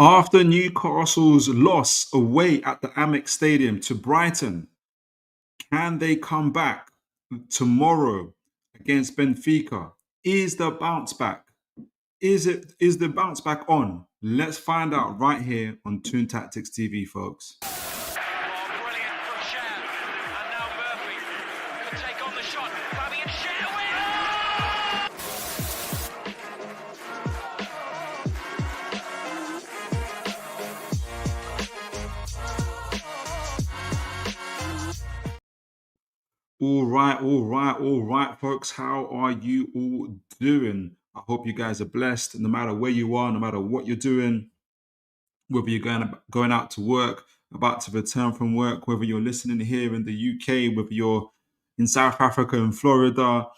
After Newcastle's loss away at the Amex Stadium to Brighton, can they come back tomorrow against Benfica? Is the bounce back? Is the bounce back on? Let's find out right here on Toon Tactics TV, folks. Brilliant from Sham. And now Murphy could take on the shot. Fabian Sham All right, folks. How are you all doing? I hope you guys are blessed, no matter where you are, no matter what you're doing, whether you're going out to work, about to return from work, whether you're listening here in the UK, whether you're in South Africa, in Florida,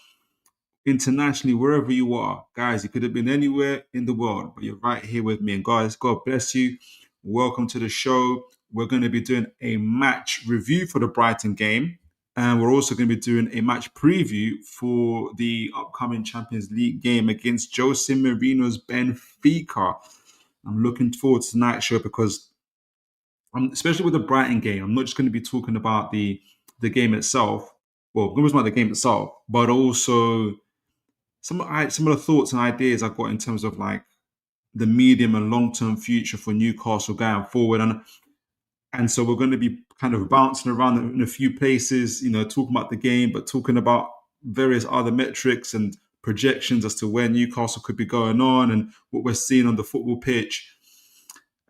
internationally, wherever you are. Guys, you could have been anywhere in the world, but you're right here with me. And guys, God bless you. Welcome to the show. We're going to be doing a match review for the Brighton game. And we're also going to be doing a match preview for the upcoming Champions League game against Jose Mourinho's Benfica. I'm looking forward to tonight's show because, especially with the Brighton game, I'm not just going to be talking about the game itself. Well, I'm going to talk about the game itself, but also some of the thoughts and ideas I've got in terms of like the medium and long-term future for Newcastle going forward. And so we're going to be kind of bouncing around in a few places, talking about the game, but talking about various other metrics and projections as to where Newcastle could be going on and what we're seeing on the football pitch.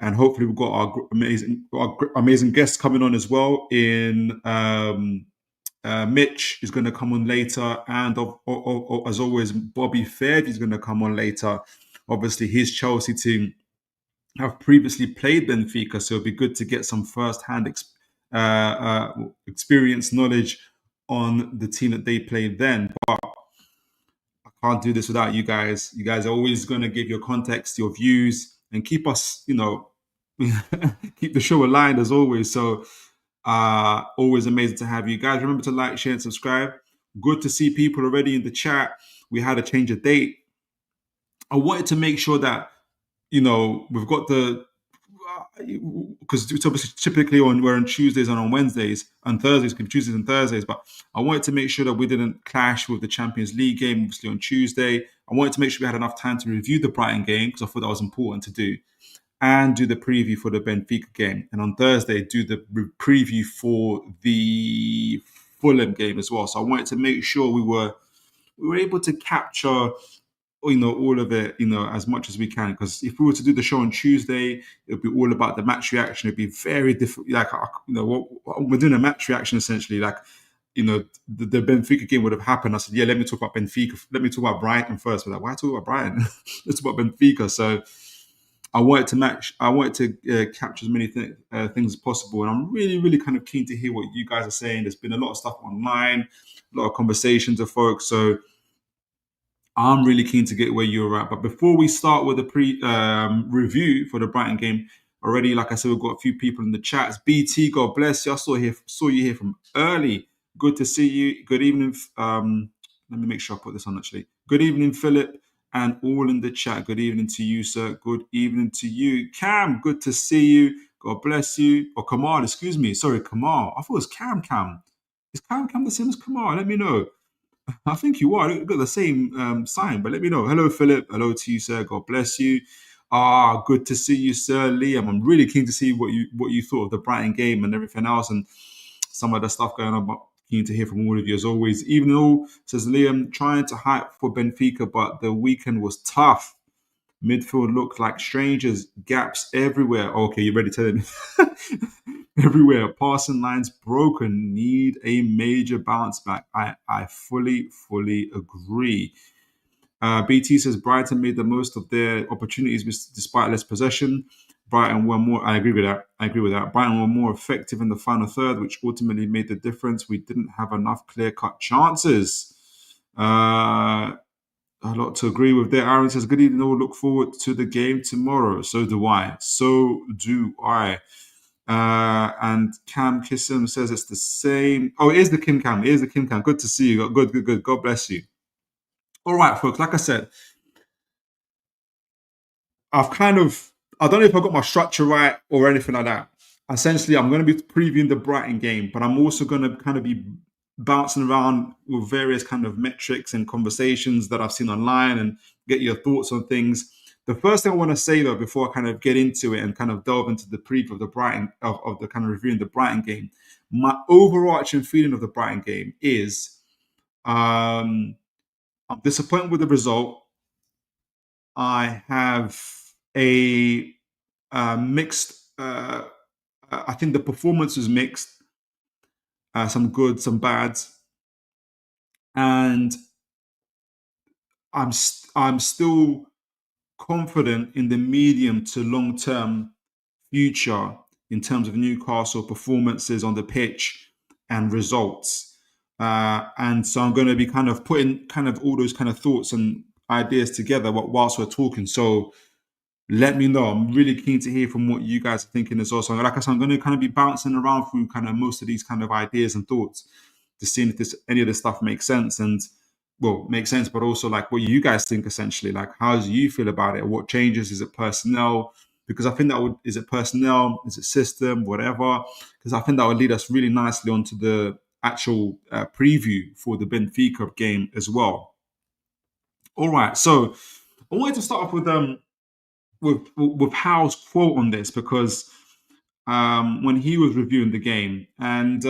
And hopefully we've got our amazing guests coming on as well. Mitch is going to come on later, and as always, Bobby Fairview is going to come on later. Obviously, his Chelsea team have previously played Benfica, so it'd be good to get some first-hand experience, knowledge on the team that they played then. But I can't do this without you guys. You guys are always going to give your context, your views, and keep us, keep the show aligned as always. So always amazing to have you guys. Remember to like, share, and subscribe. Good to see people already in the chat. We had a change of date. I wanted to make sure that we've got because it's obviously typically we're on Tuesdays and on Wednesdays and Thursdays, Tuesdays and Thursdays, but I wanted to make sure that we didn't clash with the Champions League game, obviously on Tuesday. I wanted to make sure we had enough time to review the Brighton game because I thought that was important to do, and do the preview for the Benfica game. And on Thursday, do the preview for the Fulham game as well. So I wanted to make sure we were able to capture all of it, as much as we can. Because if we were to do the show on Tuesday, it would be all about the match reaction. It'd be very different. Like, we're doing a match reaction essentially. Like, the Benfica game would have happened. I said, yeah, let me talk about Benfica. Let me talk about Brighton first. We're like, why talk about Brighton? Let's talk about Benfica. So I wanted to capture as many things as possible. And I'm really, really kind of keen to hear what you guys are saying. There's been a lot of stuff online, a lot of conversations with folks. So I'm really keen to get where you're at. But before we start with the review for the Brighton game, already, like I said, we've got a few people in the chats. BT, God bless you. I saw you here from early. Good to see you. Good evening. Let me make sure I put this on actually. Good evening, Philip, and all in the chat. Good evening to you, sir. Good evening to you. Cam, good to see you. God bless you. Or Kamal, excuse me. Sorry, Kamal. I thought it was Cam. Is Cam the same as Kamal? Let me know. I think you are. You've got the same sign, but let me know. Hello, Philip. Hello to you, sir. God bless you. Good to see you, sir. Liam, I'm really keen to see what you thought of the Brighton game and everything else and some of the stuff going on. But keen to hear from all of you as always. Even though, says Liam, trying to hype for Benfica, but the weekend was tough. Midfield looked like strangers. Gaps everywhere. Okay, you ready to tell me? Everywhere. Passing lines broken. Need a major bounce back. I fully agree. BT says Brighton made the most of their opportunities despite less possession. Brighton were more. I agree with that. Brighton were more effective in the final third, which ultimately made the difference. We didn't have enough clear-cut chances. A lot to agree with there. Aaron says, good evening all. Look forward to the game tomorrow. So do I. And Cam Kissam says it's the same. Oh, it is the Kim Cam. Good to see you. Good. God bless you. All right, folks. Like I said, I've I don't know if I got my structure right or anything like that. Essentially, I'm going to be previewing the Brighton game, but I'm also going to kind of be bouncing around with various kind of metrics and conversations that I've seen online and get your thoughts on things. The first thing I want to say though, before I kind of get into it and kind of delve into the preview of the Brighton of the kind of reviewing the Brighton game, my overarching feeling of the Brighton game is I'm disappointed with the result. I have a mixed. I think the performance was mixed. Some good, some bads, and I'm still confident in the medium to long term future in terms of Newcastle performances on the pitch and results. And so I'm going to be kind of putting kind of all those kind of thoughts and ideas together whilst we're talking. So let me know. I'm really keen to hear from what you guys are thinking as well. So like I said, I'm going to kind of be bouncing around through kind of most of these kind of ideas and thoughts to see if any of this stuff makes sense and makes sense, but also like what you guys think essentially, like how do you feel about it? What changes? Is it personnel? Because I think is it personnel? Is it system? Whatever. Because I think that would lead us really nicely onto the actual preview for the Benfica game as well. All right. So I wanted to start off with Howe's quote on this because when he was reviewing the game and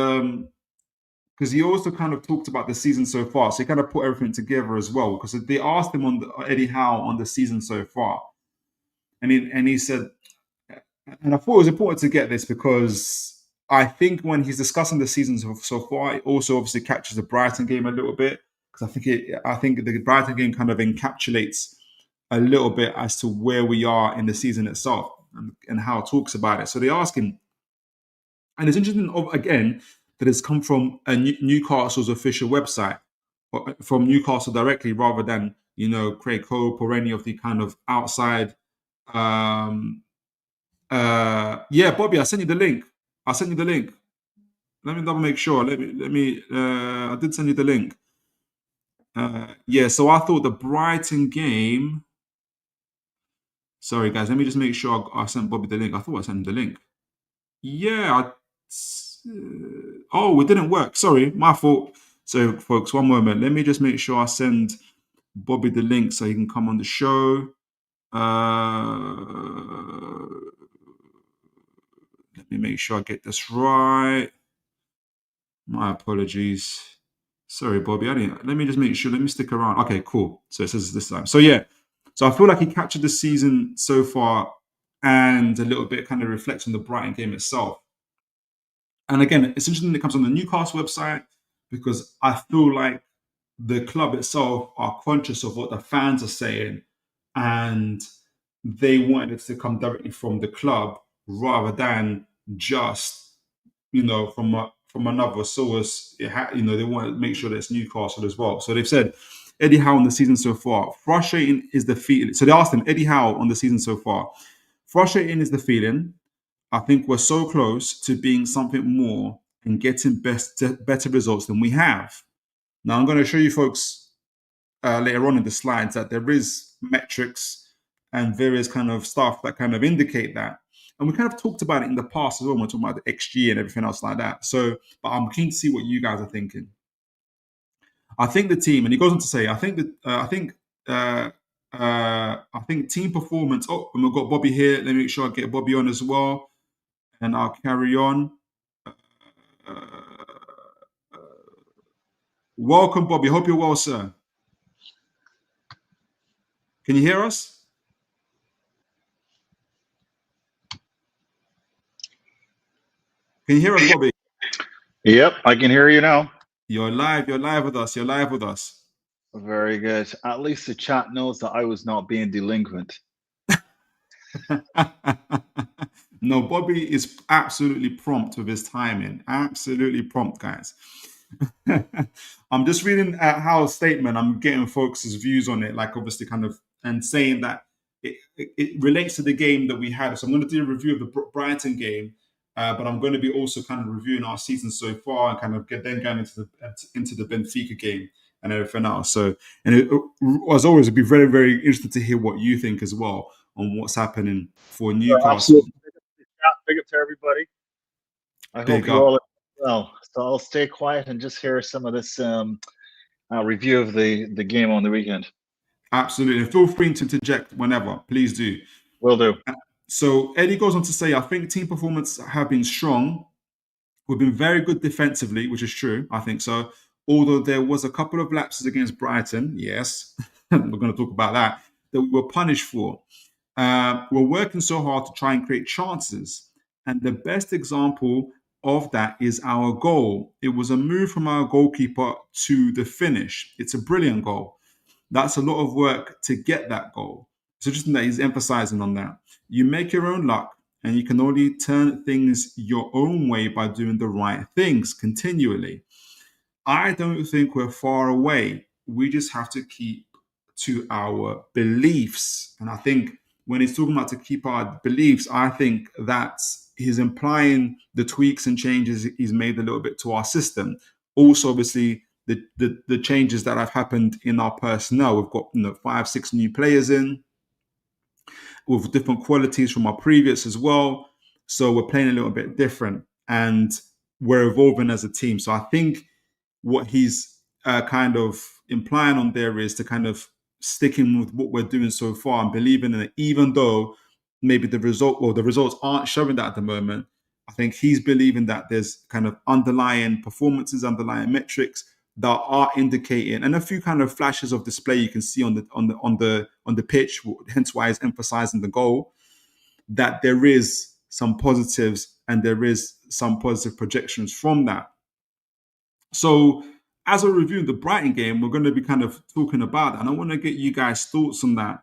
because he also kind of talked about the season so far, so he kind of put everything together as well. Because they asked him on Eddie Howe on the season so far, and he said, and I thought it was important to get this because I think when he's discussing the season so far, it also obviously captures the Brighton game a little bit because I think the Brighton game kind of encapsulates a little bit as to where we are in the season itself and how it talks about it. So they ask him, and it's interesting again that has come from Newcastle's official website, or from Newcastle directly, rather than Craig Hope or any of the kind of outside. Bobby, I sent you the link. Let me double make sure. Let me. I did send you the link. So I thought the Brighton game. Sorry, guys. Let me just make sure I sent Bobby the link. I thought I sent him the link. Yeah. Oh, it didn't work. Sorry, my fault. So, folks, one moment. Let me just make sure I send Bobby the link so he can come on the show. Let me make sure I get this right. My apologies. Sorry, Bobby. Let me just make sure. Let me stick around. Okay, cool. So it says this time. So yeah. So I feel like he captured the season so far and a little bit kind of reflects on the Brighton game itself. And again, it's interesting that it comes on the Newcastle website because I feel like the club itself are conscious of what the fans are saying and they wanted it to come directly from the club rather than just, from another source. They want to make sure that it's Newcastle as well. So they've said, Eddie Howe on the season so far, frustrating is the feeling. So they asked him, Eddie Howe on the season so far, frustrating is the feeling. I think we're so close to being something more and getting better results than we have. Now, I'm going to show you folks later on in the slides that there is metrics and various kind of stuff that kind of indicate that. And we kind of talked about it in the past as well when we're talking about the XG and everything else like that. So, but I'm keen to see what you guys are thinking. I think the team, and he goes on to say, I think team performance. Oh, and we've got Bobby here. Let me make sure I get Bobby on as well. And I'll carry on. Welcome, Bobby. Hope you're well, sir. Can you hear us? Can you hear us, Bobby? Yep, I can hear you now. You're live with us. Very good. At least the chat knows that I was not being delinquent. No, Bobby is absolutely prompt with his timing. Absolutely prompt, guys. I'm just reading Howe's statement. I'm getting folks' views on it, like obviously kind of, and saying that it relates to the game that we had. So I'm going to do a review of the Brighton game, but I'm going to be also kind of reviewing our season so far and kind of then going into the Benfica game and everything else. So, and as always, it'd be very, very interesting to hear what you think as well. on what's happening for Sure, Newcastle. absolutely. Big up to everybody. I Big hope you up. all are well. So I'll stay quiet and just hear some of this review of the game on the weekend. Absolutely. Feel free to interject whenever. Please do. Will do. So Eddie goes on to say, I think team performance have been strong. We've been very good defensively, which is true. I think so. Although there was a couple of lapses against Brighton, yes, we're going to talk about that we were punished for. We're working so hard to try and create chances. And the best example of that is our goal. It was a move from our goalkeeper to the finish. It's a brilliant goal. That's a lot of work to get that goal. So just that he's emphasizing on that. You make your own luck, and you can only turn things your own way by doing the right things continually. I don't think we're far away. We just have to keep to our beliefs. And I think when he's talking about to keep our beliefs, I think that's he's implying the tweaks and changes he's made a little bit to our system. Also, obviously, the changes that have happened in our personnel. We've got 5-6 new players in with different qualities from our previous as well. So we're playing a little bit different and we're evolving as a team. So I think what he's kind of implying on there is to kind of sticking with what we're doing so far and believing in it, even though maybe the results aren't showing that at the moment. I think he's believing that there's kind of underlying performances, underlying metrics that are indicating, and a few kind of flashes of display you can see on the pitch. Hence why he's emphasizing the goal, that there is some positives and there is some positive projections from that. So as we're reviewing the Brighton game, we're going to be kind of talking about that. And I want to get you guys' thoughts on that.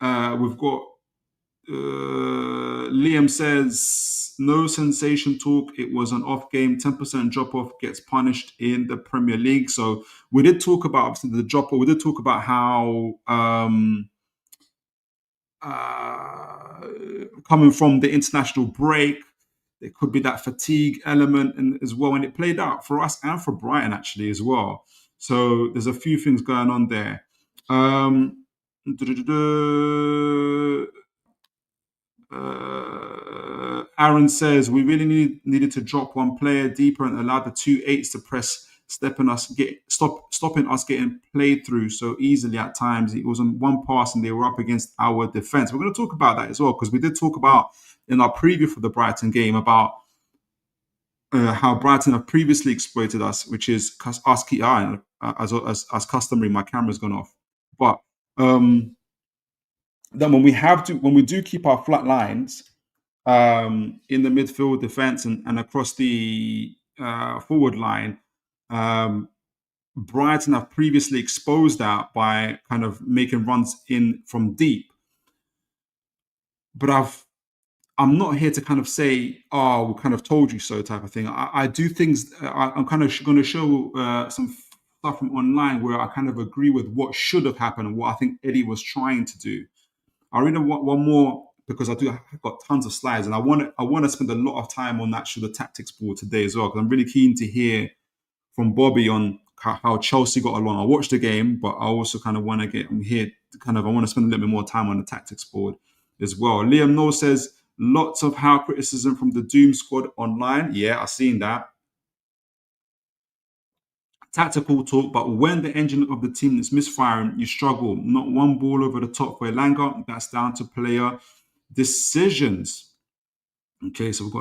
We've got Liam says, no sensation talk. It was an off game. 10% drop off gets punished in the Premier League. So we did talk about obviously the drop off. We did talk about how coming from the international break, there could be that fatigue element as well. And it played out for us and for Brighton actually as well. So there's a few things going on there. Aaron says we really needed to drop one player deeper and allow the 2-8s to press, stopping us getting played through so easily at times. It was on one pass and they were up against our defense. We're going to talk about that as well because we did talk about in our preview for the Brighton game about how Brighton have previously exploited us, which is us keep as customary. My camera's gone off, but then when we do keep our flat lines in the midfield, defense, and across the forward line, Brighton have previously exposed that by kind of making runs in from deep. But I'm not here to kind of say, "Oh, we kind of told you so," type of thing. I do things. I'm kind of going to show some stuff from online where I kind of agree with what should have happened and what I think Eddie was trying to do. I read one more because I've got tons of slides, and I want to spend a lot of time on actually the tactics board today as well because I'm really keen to hear from Bobby on how Chelsea got along. I watched the game, but I also kind of want to get here. I want to spend a little bit more time on the tactics board as well. Liam Noel says lots of Howe criticism from the Doom squad online. Yeah, I've seen that. Tactical talk, but when the engine of the team is misfiring, you struggle. Not one ball over the top for Elanga. That's down to player decisions. Okay, so we've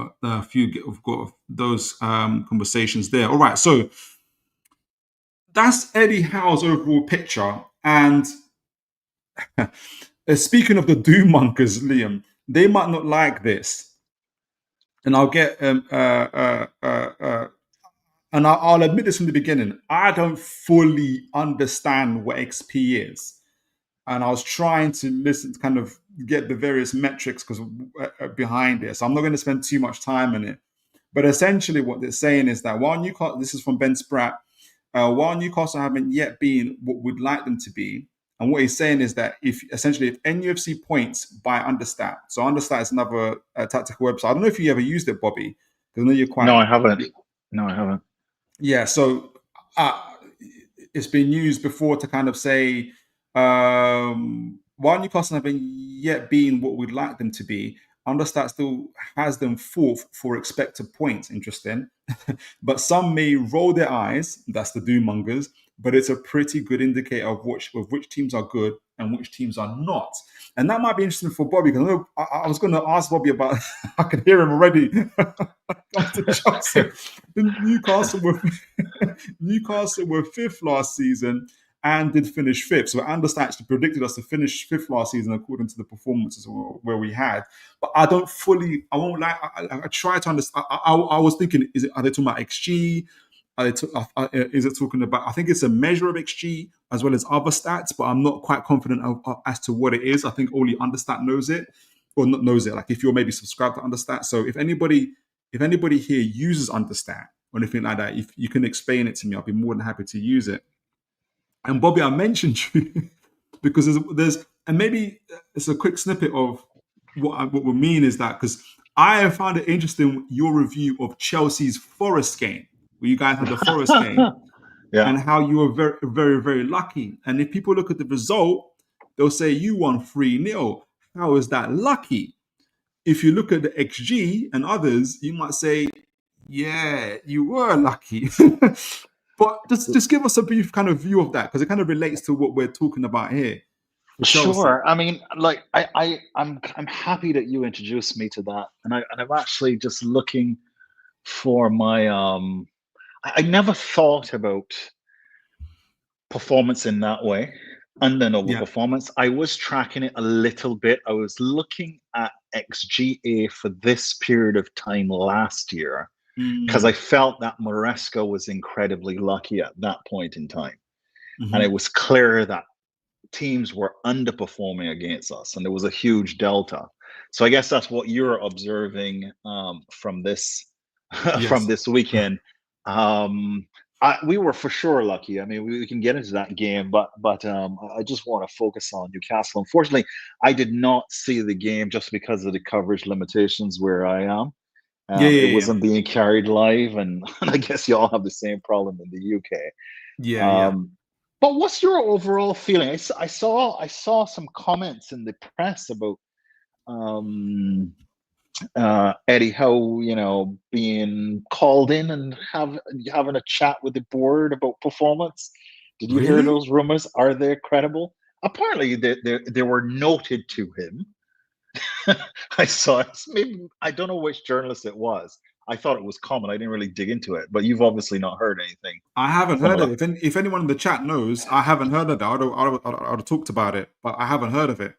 got those conversations there. All right, so that's Eddie Howe's overall picture. And speaking of the doom monkers, Liam, they might not like this, and I'll get and I'll admit this from the beginning. I don't fully understand what XP is, and I was trying to listen to kind of get the various metrics because behind it. So I'm not going to spend too much time on it. But essentially, what they're saying is that while Newcastle, this is from Ben Spratt, while Newcastle haven't yet been what we'd like them to be, and what he's saying is that if NUFC points by Understat, so Understat is another tactical website. I don't know if you ever used it, Bobby, because I know you're quite. No, I haven't. Yeah, so it's been used before to kind of say while Newcastle haven't yet been what we'd like them to be, Understat still has them fourth for expected points. Interesting. But some may roll their eyes, that's the doom mongers, but it's a pretty good indicator of which teams are good and which teams are not. And that might be interesting for Bobby, because I was going to ask Bobby about, I can hear him already. Comes to Chelsea. Newcastle were fifth last season and did finish fifth. So Understat actually predicted us to finish fifth last season according to the performances where we had. But I won't lie, I try to understand. I was thinking, are they talking about XG? Is it talking about, I think it's a measure of XG as well as other stats, but I'm not quite confident as to what it is. I think only Understat knows it, or not knows it. Like if you're maybe subscribed to Understat. So if anybody here uses Understat or anything like that, if you can explain it to me, I'll be more than happy to use it. And Bobby, I mentioned you because there's and maybe it's a quick snippet of what we mean is that, because I have found it interesting, your review of Chelsea's Forest game, where you guys had the Forest game, and how you were very, very, very lucky. And if people look at the result, they'll say you won 3-0. How is that lucky? If you look at the XG and others, you might say, yeah, you were lucky. But just give us a brief kind of view of that, because it kind of relates to what we're talking about here. Sure. I mean, like I'm happy that you introduced me to that, and I'm actually just looking for my I never thought about performance in that way, undeniable performance. I was tracking it a little bit. I was looking at XGA for this period of time last year, because I felt that Maresca was incredibly lucky at that point in time. And it was clear that teams were underperforming against us, and there was a huge delta. So I guess that's what you're observing from this from this weekend. We were for sure lucky. I mean, we can get into that game, but I just want to focus on Newcastle. Unfortunately, I did not see the game just because of the coverage limitations where I am. It wasn't being carried live, and I guess you all have the same problem in the UK. But what's your overall feeling? I saw some comments in the press about Eddie Howe, being called in and having a chat with the board about performance. Did you hear those rumors? Are they credible? Apparently, they were noted to him. I saw it. Maybe I don't know which journalist it was. I thought it was common. I didn't really dig into it, but you've obviously not heard anything. I haven't heard of it. If anyone in the chat knows, I haven't heard of that. I would have talked about it, but I haven't heard of it.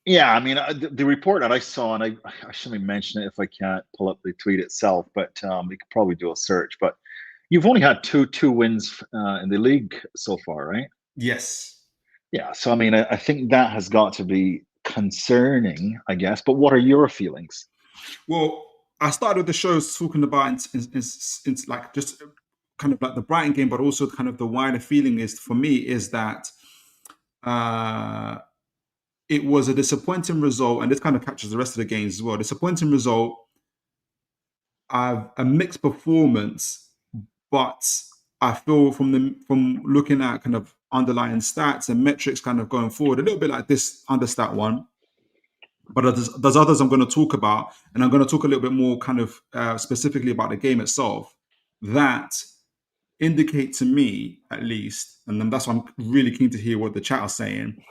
Yeah, I mean, the report that I saw, and I shouldn't mention it if I can't pull up the tweet itself, but we could probably do a search. But you've only had two wins in the league so far, right? Yes. Yeah. So I mean, I think that has got to be concerning, I guess. But what are your feelings? Well, I started with the show talking about it's like just kind of like the Brighton game, but also kind of the wider feeling is for me is that it was a disappointing result, and this kind of captures the rest of the games as well. Disappointing result, a mixed performance, but I feel from looking at kind of underlying stats and metrics kind of going forward, a little bit like this Understat one. But there's others I'm going to talk about, and I'm going to talk a little bit more kind of specifically about the game itself, that indicate to me, at least, and then that's why I'm really keen to hear what the chat are saying,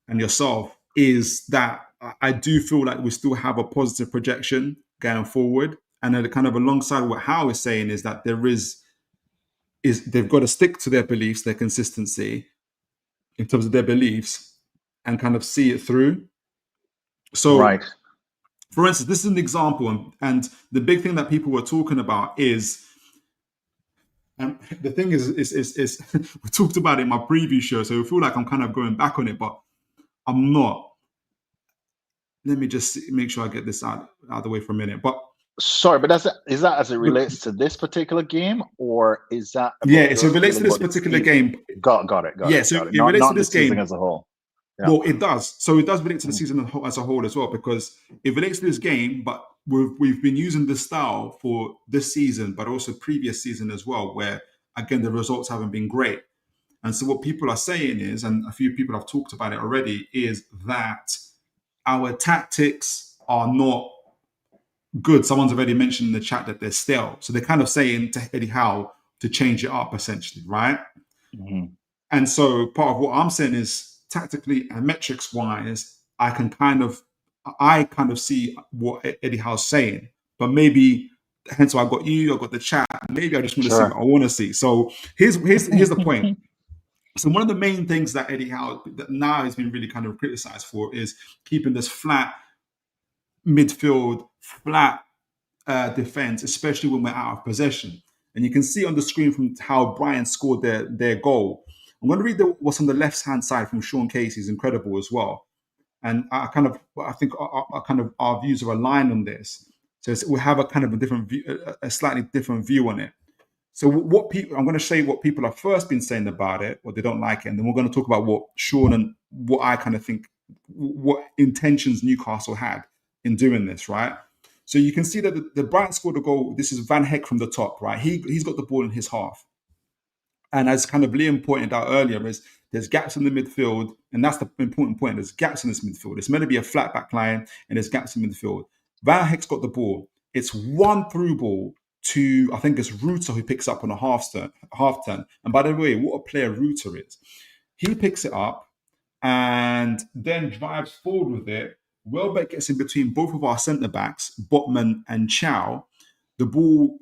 and yourself, is that I do feel like we still have a positive projection going forward. And then kind of alongside what Howe is saying is that they've got to stick to their beliefs, their consistency in terms of their beliefs, and kind of see it through. So, right. For instance, this is an example, and the big thing that people were talking about is, and the thing is we talked about it in my preview show, so I feel like I'm kind of going back on it, but I'm not. Let me just make sure I get this out of the way for a minute. But sorry, but is that as it relates to this particular game, or is that? So it relates to this particular game. Got it. So it relates to this game as a whole. Yeah. Well, it does. So it does relate to the season as a whole as well, because it relates to this game, but we've been using this style for this season, but also previous season as well, where, again, the results haven't been great. And so what people are saying is, and a few people have talked about it already, is that our tactics are not good. Someone's already mentioned in the chat that they're stale. So they're kind of saying to Eddie Howe to change it up, essentially, right? Mm-hmm. And so part of what I'm saying is tactically and metrics wise, I kind of see what Eddie Howe's saying, but maybe hence why I got you, I got the chat. Maybe I just want to see what I want to see. So here's the point. So one of the main things that Eddie Howe that now has been really kind of criticized for is keeping this flat midfield, flat defense, especially when we're out of possession. And you can see on the screen from how Brighton scored their goal. I'm going to read what's on the left-hand side from Sean Casey's incredible as well. And I think our views are aligned on this. So we have a kind of a different view, a slightly different view on it. So I'm going to say what people have first been saying about it, what they don't like it, and then we're going to talk about what Sean and what I kind of think, what intentions Newcastle had in doing this, right? So you can see that the Brighton scored a goal. This is Van Heck from the top, right? He's got the ball in his half. And as kind of Liam pointed out earlier, there's gaps in the midfield, and that's the important point. There's gaps in this midfield. It's meant to be a flat back line, and there's gaps in midfield. Van Heck's got the ball. It's one through ball to, I think it's Ruter who picks up on a half turn. And by the way, what a player Ruter is. He picks it up and then drives forward with it. Welbeck gets in between both of our centre-backs, Botman and Chow. The ball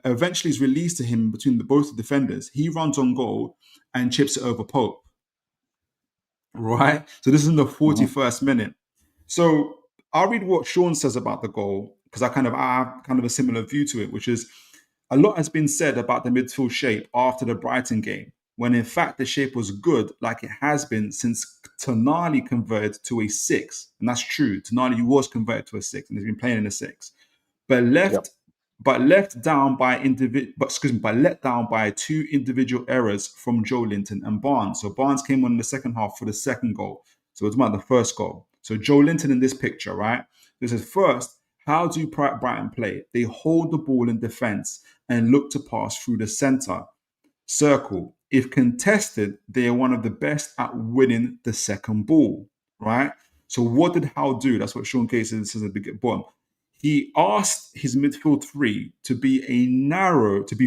eventually is released to him between both the defenders. He runs on goal and chips it over Pope. Right? So this is in the 41st minute. So I'll read what Sean says about the goal, because I have kind of a similar view to it, which is a lot has been said about the midfield shape after the Brighton game, when in fact the shape was good, like it has been since Tonali converted to a 6. And that's true. Tonali was converted to a 6 and he's been playing in a 6. But let down by two individual errors from Joe Linton and Barnes. So Barnes came on in the second half for the second goal. So it's about the first goal. So Joe Linton in this picture, right? This is first, how do Brighton play? They hold the ball in defense and look to pass through the center circle. If contested, they are one of the best at winning the second ball, right? So what did Howe do? That's what Sean Casey says at the bottom. He asked his midfield three to be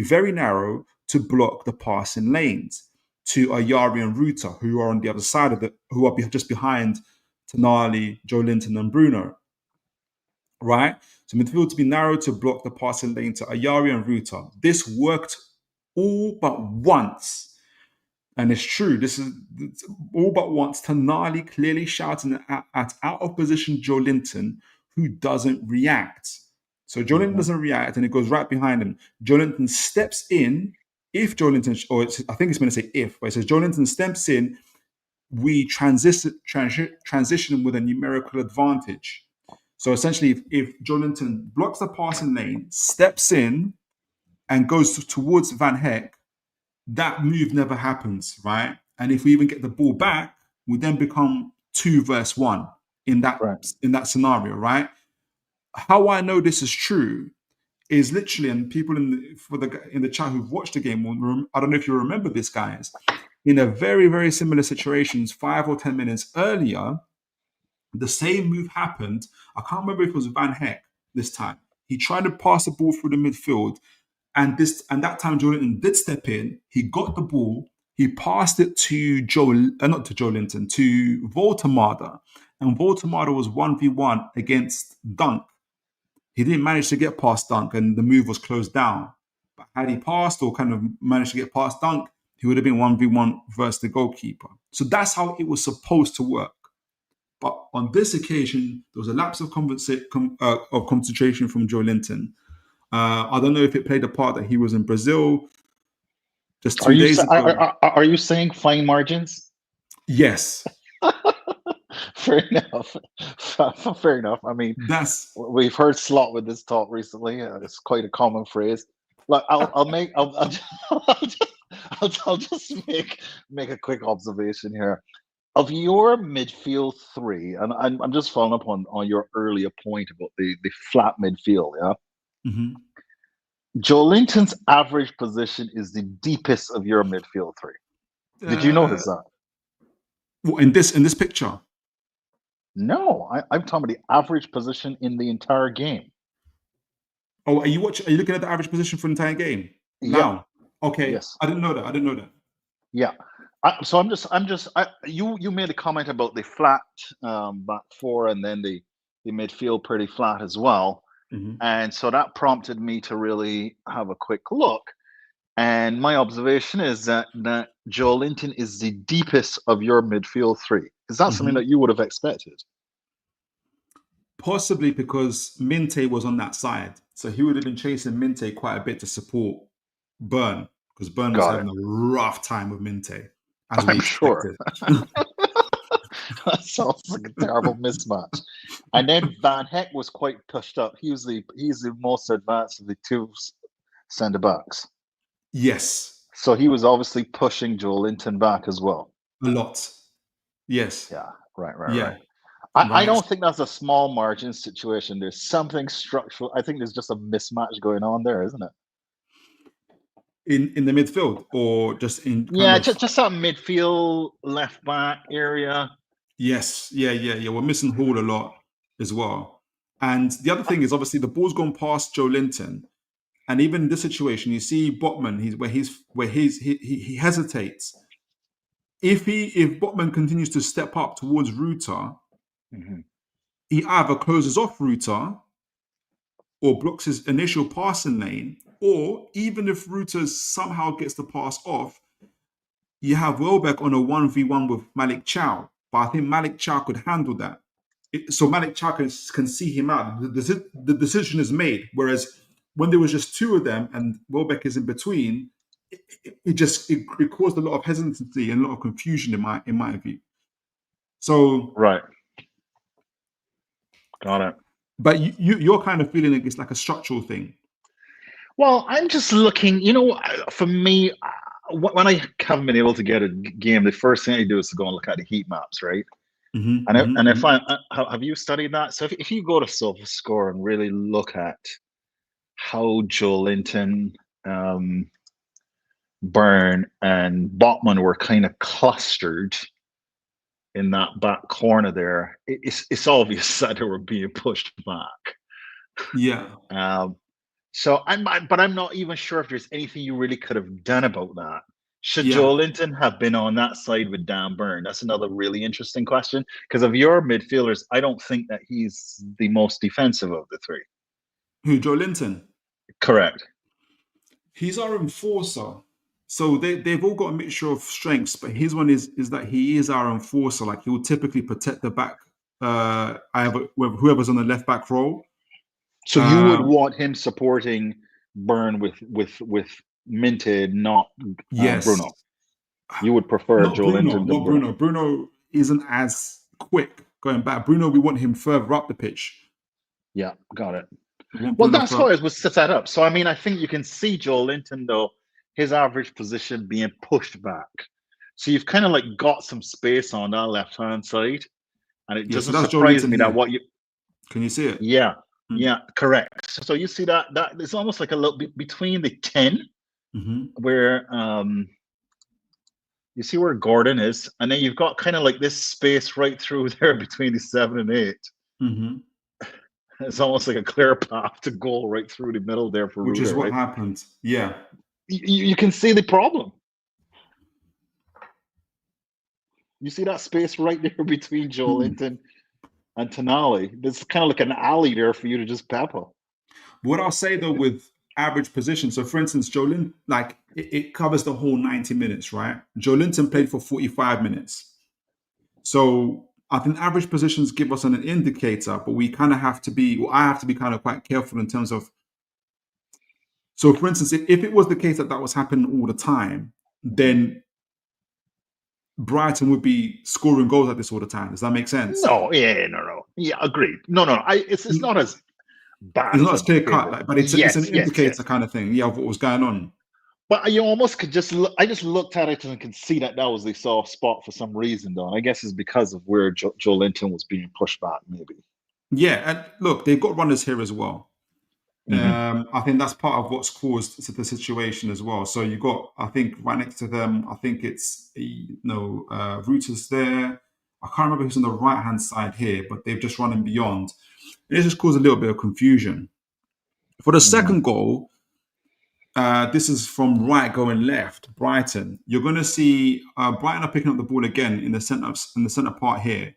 very narrow to block the passing lanes to Ayari and Ruta, who are on the other side of who are just behind Tonali, Joe Linton, and Bruno. Right? So midfield to be narrow to block the passing lane to Ayari and Ruta. This worked all but once. And it's true, this is all but once. Tonali clearly shouting at out of position Joe Linton, who doesn't react. So Joe Linton doesn't react, and it goes right behind him. Joe Linton steps in. If Joe Linton, I think it's going to say if, but it says Joe Linton steps in, we transition with a numerical advantage. So essentially, if Joe Linton blocks the passing lane, steps in, and goes towards Van Heck, that move never happens, right? And if we even get the ball back, we then become 2 versus 1 in that scenario, right? How I know this is true is literally, and people in the chat who've watched the game, I don't know if you remember this, guys, in a very, very similar situations 5 or 10 minutes earlier, the same move happened. I can't remember if it was Van Heck this time. He tried to pass the ball through the midfield, and that time Joe Linton did step in. He got the ball. He passed it to not to Joe Linton, to Woltemade. And Woltemade was 1v1 against Dunk. He didn't manage to get past Dunk, and the move was closed down. But had he passed or kind of managed to get past Dunk, he would have been 1v1 versus the goalkeeper. So that's how it was supposed to work. But on this occasion, there was a lapse of concentration from Joe Linton. I don't know if it played a part that he was in Brazil just 2 days ago. Are you saying fine margins? Yes. Fair enough. Fair enough. I mean, we've heard slot with this talk recently. It's quite a common phrase. Look, I'll just make a quick observation here. Of your midfield three, and I'm just following up on your earlier point about the flat midfield, yeah? Mm-hmm. Joe Linton's average position is the deepest of your midfield three. Did you notice that? In this picture? No, I'm talking about the average position in the entire game. Oh, are you looking at the average position for the entire game now? Yeah. Okay, yes, I didn't know that. yeah. So you made a comment about the flat back four, and then the midfield pretty flat as well, and so that prompted me to really have a quick look. And my observation is that Joelinton is the deepest of your midfield three. Is that something that you would have expected? Possibly because Minte was on that side, so he would have been chasing Minte quite a bit to support Burn, because Burn was having a rough time with Minte, as we expected. Sure. That sounds like a terrible mismatch. And then Van Heck was quite pushed up. He's the most advanced of the two centre backs. Yes. So he was obviously pushing Joelinton back as well. A lot. Yes. Yeah. Right. I don't think that's a small margin situation. There's something structural. I think there's just a mismatch going on there, isn't it? In the midfield, or just in just that midfield left back area. Yes, yeah. We're missing Hall a lot as well. And the other thing is, obviously, the ball's gone past Joelinton, and even in this situation, you see Botman. He hesitates. If Botman continues to step up towards Ruta, he either closes off Ruta or blocks his initial passing lane, or even if Ruta somehow gets the pass off, you have Welbeck on a 1v1 with Malik Chow. But I think Malik Chow could handle that. So Malik Chow can see him out. The decision is made. Whereas when there was just two of them and Welbeck is in between, it caused a lot of hesitancy and a lot of confusion in my view. So right, got it. But you're kind of feeling like it's like a structural thing. Well, I'm just looking. For me, when I haven't been able to get a game, the first thing I do is to go and look at the heat maps, right? If have you studied that? So if you go to SofaScore and really look at how Joelinton, Burn, and Botman were kind of clustered in that back corner there, it's obvious that they were being pushed back. Yeah. So I'm not even sure if there's anything you really could have done about that. Should Joelinton have been on that side with Dan Burn? That's another really interesting question. Because of your midfielders, I don't think that he's the most defensive of the three. Who, Joelinton? Correct. He's our enforcer. So they've all got a mixture of strengths, but his one is that he is our enforcer. Like, he will typically protect the back, whoever's on the left back role. So you would want him supporting Burn with Minted, not Bruno. You would prefer Joelinton to Bruno. Bruno isn't as quick going back. Bruno, we want him further up the pitch. Yeah, got it. Well, that's how it was set up. So, I think you can see Joelinton, though, his average position being pushed back. So you've kind of like got some space on that left-hand side. And it doesn't surprise me that what you... Can you see it? Yeah. Yeah, correct. So you see that it's almost like a little bit between the 10, where you see where Gordon is, and then you've got kind of like this space right through there between the 7 and 8. It's almost like a clear path to goal right through the middle there for Which Ruta, is what happened. Yeah. You can see the problem. You see that space right there between Joelinton and Tonali. There's kind of like an alley there for you to just pepper. What I'll say, though, with average position, so for instance, Joelinton, like, it covers the whole 90 minutes, right? Joelinton played for 45 minutes. So I think average positions give us an indicator, but we kind of have to be, I have to be kind of quite careful in terms of, so for instance, if it was the case that was happening all the time, then Brighton would be scoring goals like this all the time. Does that make sense? No. Yeah, agreed. No. It's not as bad. It's not as clear cut, but it's an indicator kind of thing. Yeah, of what was going on. But you almost could just look. I just looked at it and could see that was the soft spot for some reason, though. And I guess it's because of where Joelinton was being pushed back, maybe. Yeah, and look, they've got runners here as well. I think that's part of what's caused the situation as well. So you got, I think, right next to them, I think it's Reuters there. I can't remember who's on the right hand side here, but they've just run in beyond. It just caused a little bit of confusion. For the second goal, this is from right going left, Brighton. You're going to see Brighton are picking up the ball again in the center part here.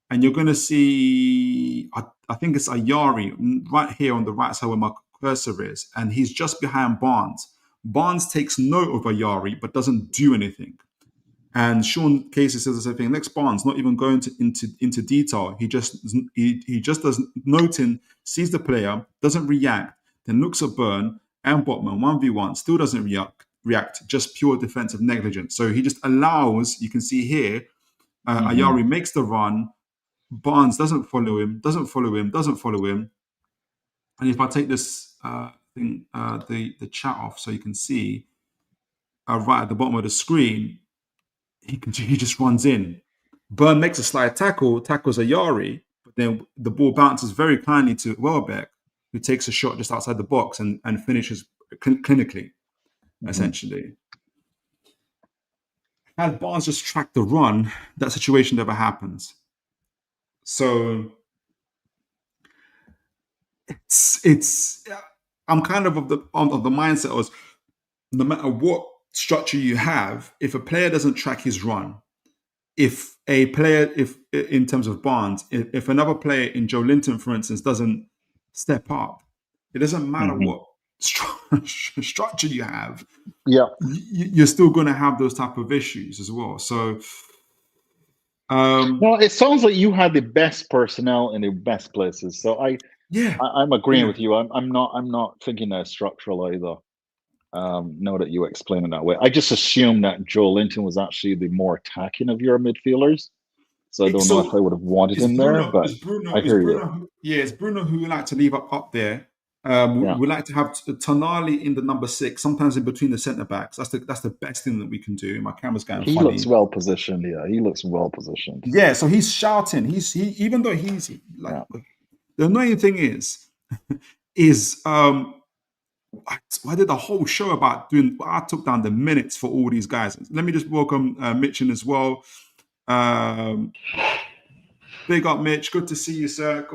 And you're going to see, I think it's Ayari right here on the right side where my cursor is, and he's just behind Barnes. Barnes takes note of Ayari, but doesn't do anything. And Sean Casey says the same thing. Next, Barnes, not even going into detail. He just does noting, sees the player, doesn't react, then looks at Burn and Botman 1v1, still doesn't react, just pure defensive negligence. So he just allows, you can see here, Ayari makes the run. Barnes doesn't follow him. And if I take this the chat off so you can see right at the bottom of the screen, he just runs in. Burn makes a slide tackles Ayari, but then the ball bounces very kindly to Welbeck, who takes a shot just outside the box and finishes clinically, essentially. Had Barnes just tracked the run, that situation never happens. So it's I'm kind of the mindset of no matter what structure you have, if a player doesn't track his run, if in terms of Barnes, if another player in Joe Linton, for instance, doesn't step up, it doesn't matter what structure you have. Yeah, you're still going to have those type of issues as well. So. Well, it sounds like you had the best personnel in the best places. So I'm agreeing with you. I'm not thinking that structural either. Now that you explain it that way, I just assumed that Joe Linton was actually the more attacking of your midfielders. So I don't know if I would have wanted him there, but I hear you. It's Bruno who we like to leave up there. We like to have Tonali in the number 6, sometimes in between the centre backs. That's the best thing that we can do. My camera's going funny. He looks well positioned. Yeah, he looks well positioned. Yeah, so he's shouting. Even though he's like, the annoying thing is I did a whole show about I took down the minutes for all these guys. Let me just welcome Mitch in as well. Big up, Mitch. Good to see you, sir.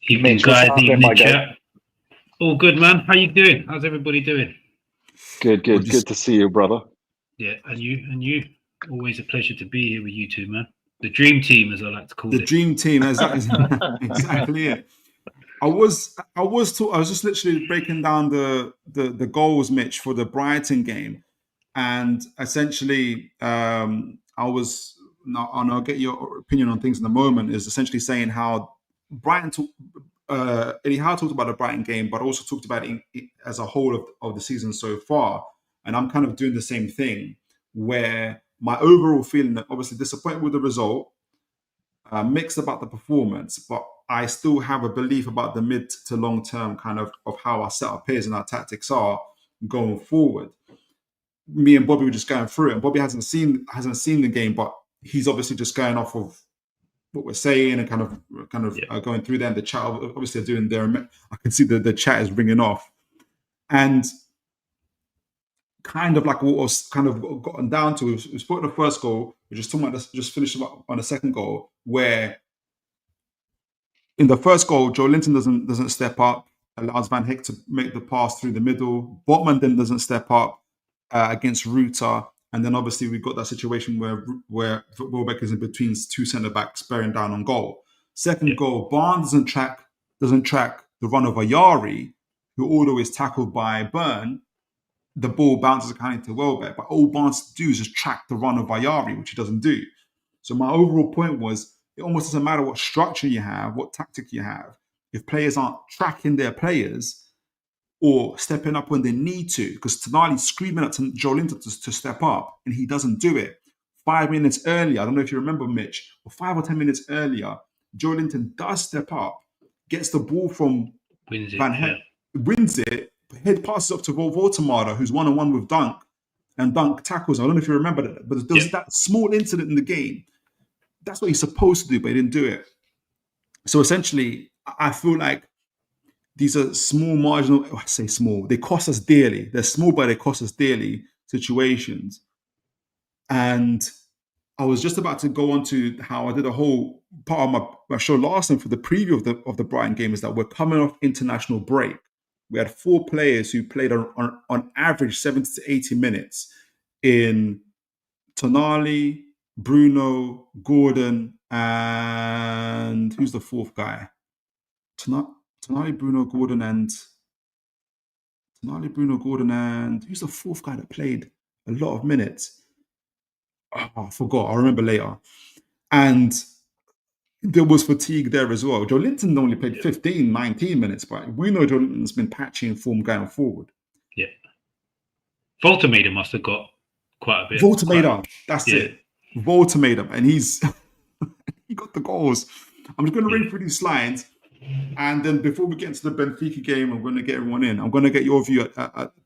Evening, guys. Evening, chat. All good, man. How you doing? How's everybody doing? Good. Good to see you, brother. Yeah, and you. Always a pleasure to be here with you two, man. The dream team, as I like to call it. The dream team, exactly it. I was just literally breaking down the goals, Mitch, for the Brighton game, and essentially, I'll get your opinion on things in a moment. Is essentially saying how Brighton, Eddie Howe talked about the Brighton game, but also talked about it as a whole of the season so far. And I'm kind of doing the same thing, where my overall feeling that obviously disappointed with the result, mixed about the performance, but I still have a belief about the mid to long term kind of how our setup is and our tactics are going forward. Me and Bobby were just going through it, and Bobby hasn't seen the game, but he's obviously just going off of what we're saying and kind of going through there. And the chat obviously are doing their. I can see the chat is ringing off, and kind of like what was kind of gotten down to. We spoke the first goal. We're just talking about this, just finished on the second goal, where in the first goal, Joe Linton doesn't step up, allows Van Hecke to make the pass through the middle. Botman then doesn't step up against Ruta. And then obviously we've got that situation where Welbeck is in between two centre backs bearing down on goal. Second goal, Barnes doesn't track the run of Ayari, who although is tackled by Burn, the ball bounces kind of to Welbeck. But all Barnes to do is just track the run of Ayari, which he doesn't do. So my overall point was, it almost doesn't matter what structure you have, what tactic you have, if players aren't tracking their players or stepping up when they need to, because Tonali's screaming at Joe Linton to step up, and he doesn't do it. 5 minutes earlier, I don't know if you remember, Mitch, or 5 or 10 minutes earlier, Joe Linton does step up, gets the ball from Van Hecke, wins it, head passes up to Woltemade, who's one-on-one with Dunk, and Dunk tackles. I don't know if you remember that, but there was that small incident in the game. That's what he's supposed to do, but he didn't do it. So essentially, I feel like these are small marginal, I say small, they cost us dearly. They're small, but they cost us dearly situations. And I was just about to go on to how I did a whole part of my show last time for the preview of the Brighton game, is that we're coming off international break. We had 4 players who played on average 70 to 80 minutes in Tonali, Bruno, Gordon, and who's the 4th guy? Tonali, Bruno, Gordon, and who's the 4th guy that played a lot of minutes? Oh, I forgot. I'll remember later. And there was fatigue there as well. Joe Linton only played 15, 19 minutes, but we know Joe Linton's been patchy in form going forward. Yeah. Woltemade must have got quite a bit. Woltemade, that's it. Woltemade, and he got the goals. I'm just going to read through these slides, and then before we get into the Benfica game, I'm going to get everyone in. I'm going to get your view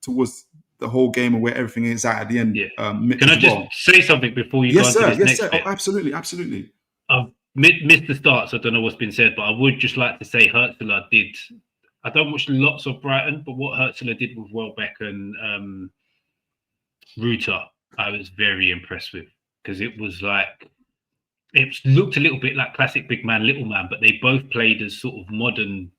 towards the whole game and where everything is at the end. Yeah. Can I just say something before you go on to this next bit? Oh, absolutely. I've missed the start, so I don't know what's been said, but I would just like to say Hertzler did. I don't watch lots of Brighton, but what Hertzler did with Welbeck and Ruta, I was very impressed with, because it was like, it looked a little bit like classic big man, little man, but they both played as sort of modern,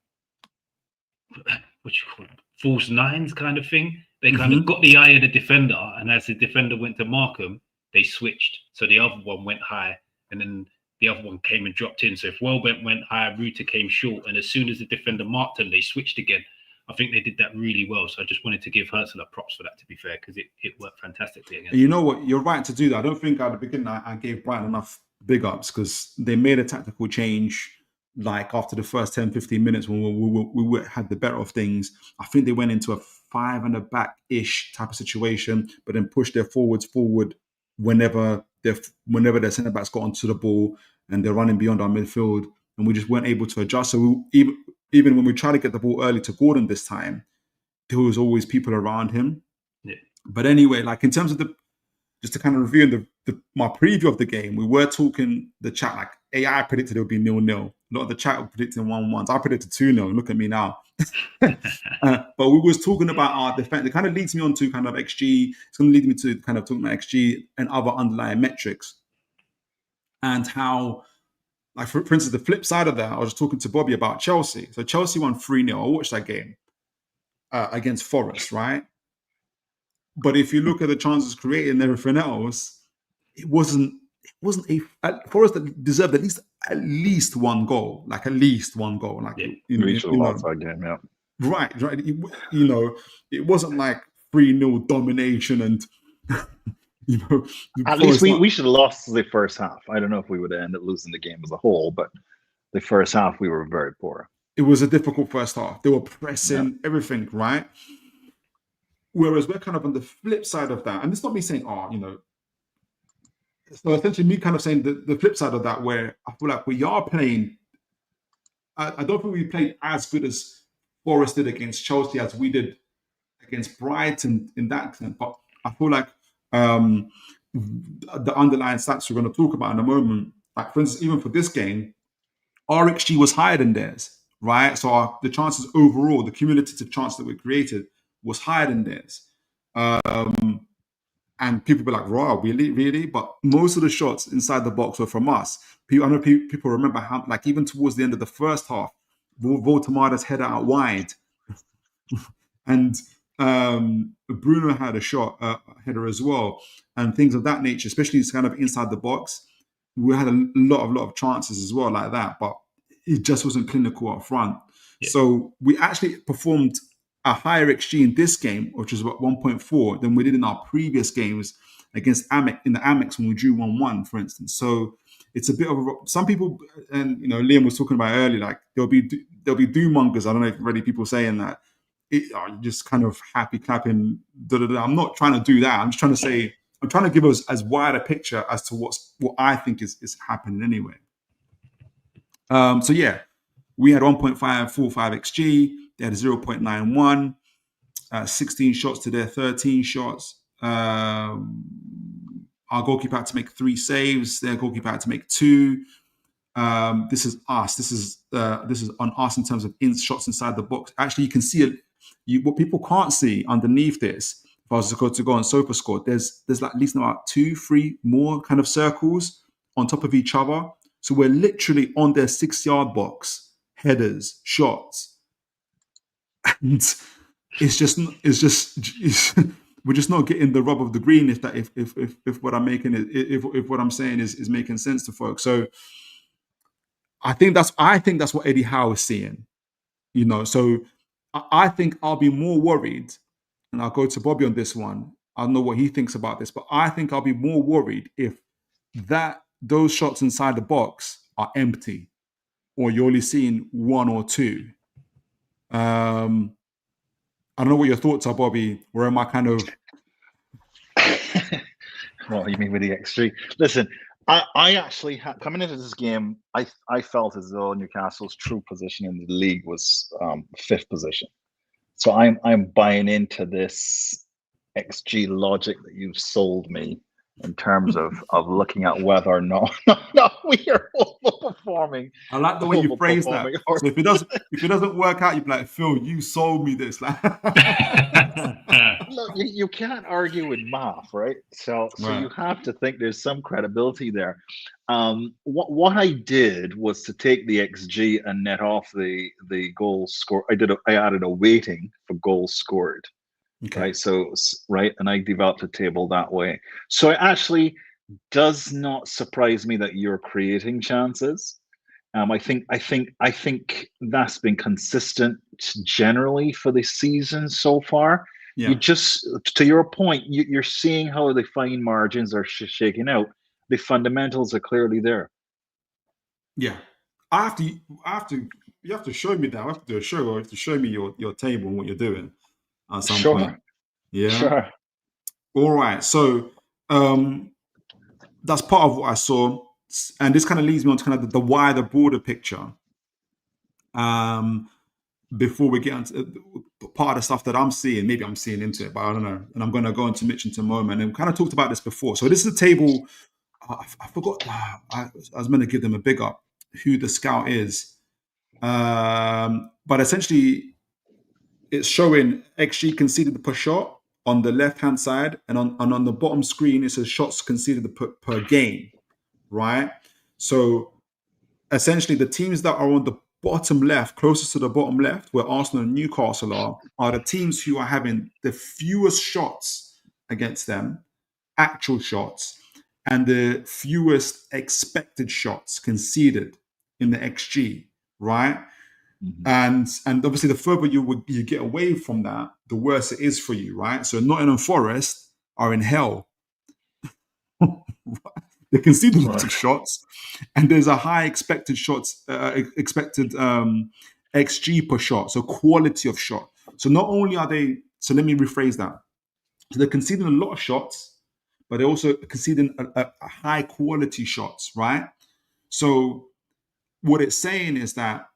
what you call it, false nines kind of thing. They kind of got the eye of the defender, and as the defender went to mark them, they switched. So the other one went high, and then the other one came and dropped in. So if Welbeck went high, Ruta came short, and as soon as the defender marked them, they switched again. I think they did that really well. So I just wanted to give Hertzler props for that, to be fair, because it worked fantastically again. You know what? You're right to do that. I don't think at the beginning I gave Brighton enough big ups, because they made a tactical change like after the first 10, 15 minutes when we had the better of things. I think they went into a 5 and a back-ish type of situation, but then pushed their forwards forward whenever their centre-backs got onto the ball, and they're running beyond our midfield, and we just weren't able to adjust. So even when we tried to get the ball early to Gordon this time, there was always people around him. Yeah. But anyway, like in terms of just to kind of review my preview of the game, we were talking the chat, like AI predicted it would be 0-0. A lot of the chat were predicting 1-1. I predicted 2-0. Look at me now. But we was talking about our defense. It kind of leads me on to kind of XG. It's going to lead me to kind of talking about XG and other underlying metrics, and how, like for instance, the flip side of that, I was just talking to Bobby about Chelsea. So Chelsea won 3-0. I watched that game against Forest, right? But if you look at the chances created and everything else, it wasn't Forest that deserved at least one goal, like at least one goal, like outside game, yeah. Right. It wasn't like 3-0 domination and at least we should have lost the first half. I don't know if we would have ended up losing the game as a whole, but the first half we were very poor. It was a difficult first half. They were pressing everything, right? Whereas we're kind of on the flip side of that, and it's not me saying, so essentially me kind of saying the flip side of that, where I feel like we are playing, I don't think we played as good as Forest did against Chelsea as we did against Brighton in that sense. But I feel like the underlying stats we're going to talk about in a moment, like for instance, even for this game, our XG was higher than theirs, right? So the chances overall, the cumulative chance that we created was higher than theirs. And people be like, "Wow, really?" But most of the shots inside the box were from us. I know people remember how, like, even towards the end of the first half, Woltemade header out wide, and Bruno had a header as well, and things of that nature. Especially kind of inside the box, we had a lot of chances as well like that, but it just wasn't clinical up front. Yeah. So we actually performed a higher XG in this game, which was about 1.4, than we did in our previous games against in the Amex when we drew 1-1, for instance. So it's a bit of some people, and Liam was talking about earlier, like there'll be doom-mongers. I don't know if already people saying that. Just kind of happy clapping. I'm not trying to do that. I'm just trying to say, I'm trying to give us as wide a picture as to what I think is happening anyway. So yeah, we had 1.545 XG. They had 0.91, 16 shots to their 13 shots. Our goalkeeper had to make 3 saves. Their goalkeeper had to make 2. this is us. This is on us in terms of shots inside the box. Actually, you can see it. What people can't see underneath this, if I was to go on SofaScore, there's like at least about 2-3 more kind of circles on top of each other. So we're literally on their 6-yard box, headers, shots, and we're just not getting the rub of the green. If what I'm making it, if what I'm saying is making sense to folks. So I think that's what Eddie Howe is seeing. So I think I'll be more worried, and I'll go to Bobby on this one. I don't know what he thinks about this, but I think I'll be more worried if those shots inside the box are empty, or you're only seeing 1 or 2. I don't know what your thoughts are, Bobby. Where am I kind of? What you mean with the XG? Listen, I actually coming into this game, I felt as though Newcastle's true position in the league was 5th position. So I'm buying into this XG logic that you've sold me in terms of looking at whether or not we are overperforming. I like the way you phrase that. So if it doesn't work out, you'd be like, Phil, you sold me this. Look, you can't argue with math, right? So Right. You have to think there's some credibility there. What I did was to take the XG and net off the goal score. I added a weighting for goals scored. Okay. Right. So and I developed a table that way. So it actually does not surprise me that you're creating chances. I think that's been consistent generally for the season so far. Yeah. You just, to your point, you're seeing how the fine margins are shaking out. The fundamentals are clearly there. Yeah, you have to show me that. I have to do a show, or you have to show me your table and what you're doing at some point. Yeah. Sure. All right. So that's part of what I saw, and this kind of leads me on to kind of the wider, broader picture. Before we get into part of the stuff that I'm seeing, maybe I'm seeing into it, but I don't know. And I'm going to go into Mitch in a moment. And we kind of talked about this before. So this is a table. I forgot. I was meant to give them a big up, who the scout is. But essentially, it's showing XG conceded per shot on the left-hand side, and on the bottom screen, it says shots conceded per game, right? So essentially, the teams that are on the bottom left, closest to the bottom left, where Arsenal and Newcastle are the teams who are having the fewest shots against them, actual shots, and the fewest expected shots conceded in the XG, right? Mm-hmm. And obviously, the further you get away from that, the worse it is for you, right? So Nottingham Forest are in hell. They concede lots of shots, and there's a high expected XG per shot, so quality of shot. So not only are they, so let me rephrase that. So they're conceding a lot of shots, but they're also conceding a high quality shots, right? So what it's saying is that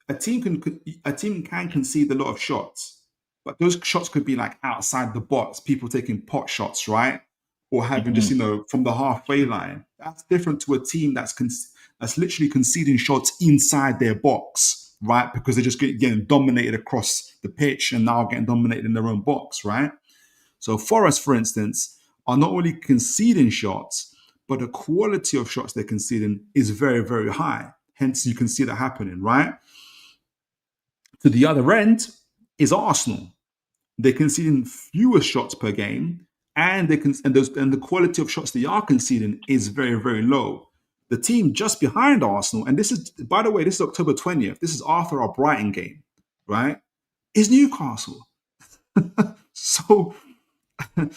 a team can concede a lot of shots, but those shots could be like outside the box, people taking pot shots, right? Or having just, from the halfway line. That's different to a team that's literally conceding shots inside their box, right? Because they're just getting dominated across the pitch and now getting dominated in their own box, right? So Forest, for instance, are not only conceding shots, but the quality of shots they're conceding is very, very high. Hence, you can see that happening, right? To the other end is Arsenal. They're conceding fewer shots per game, and the quality of shots they are conceding is very, very low. The team just behind Arsenal, and this is, by the way, this is October 20th. This is after our Brighton game, right? Is Newcastle. So, and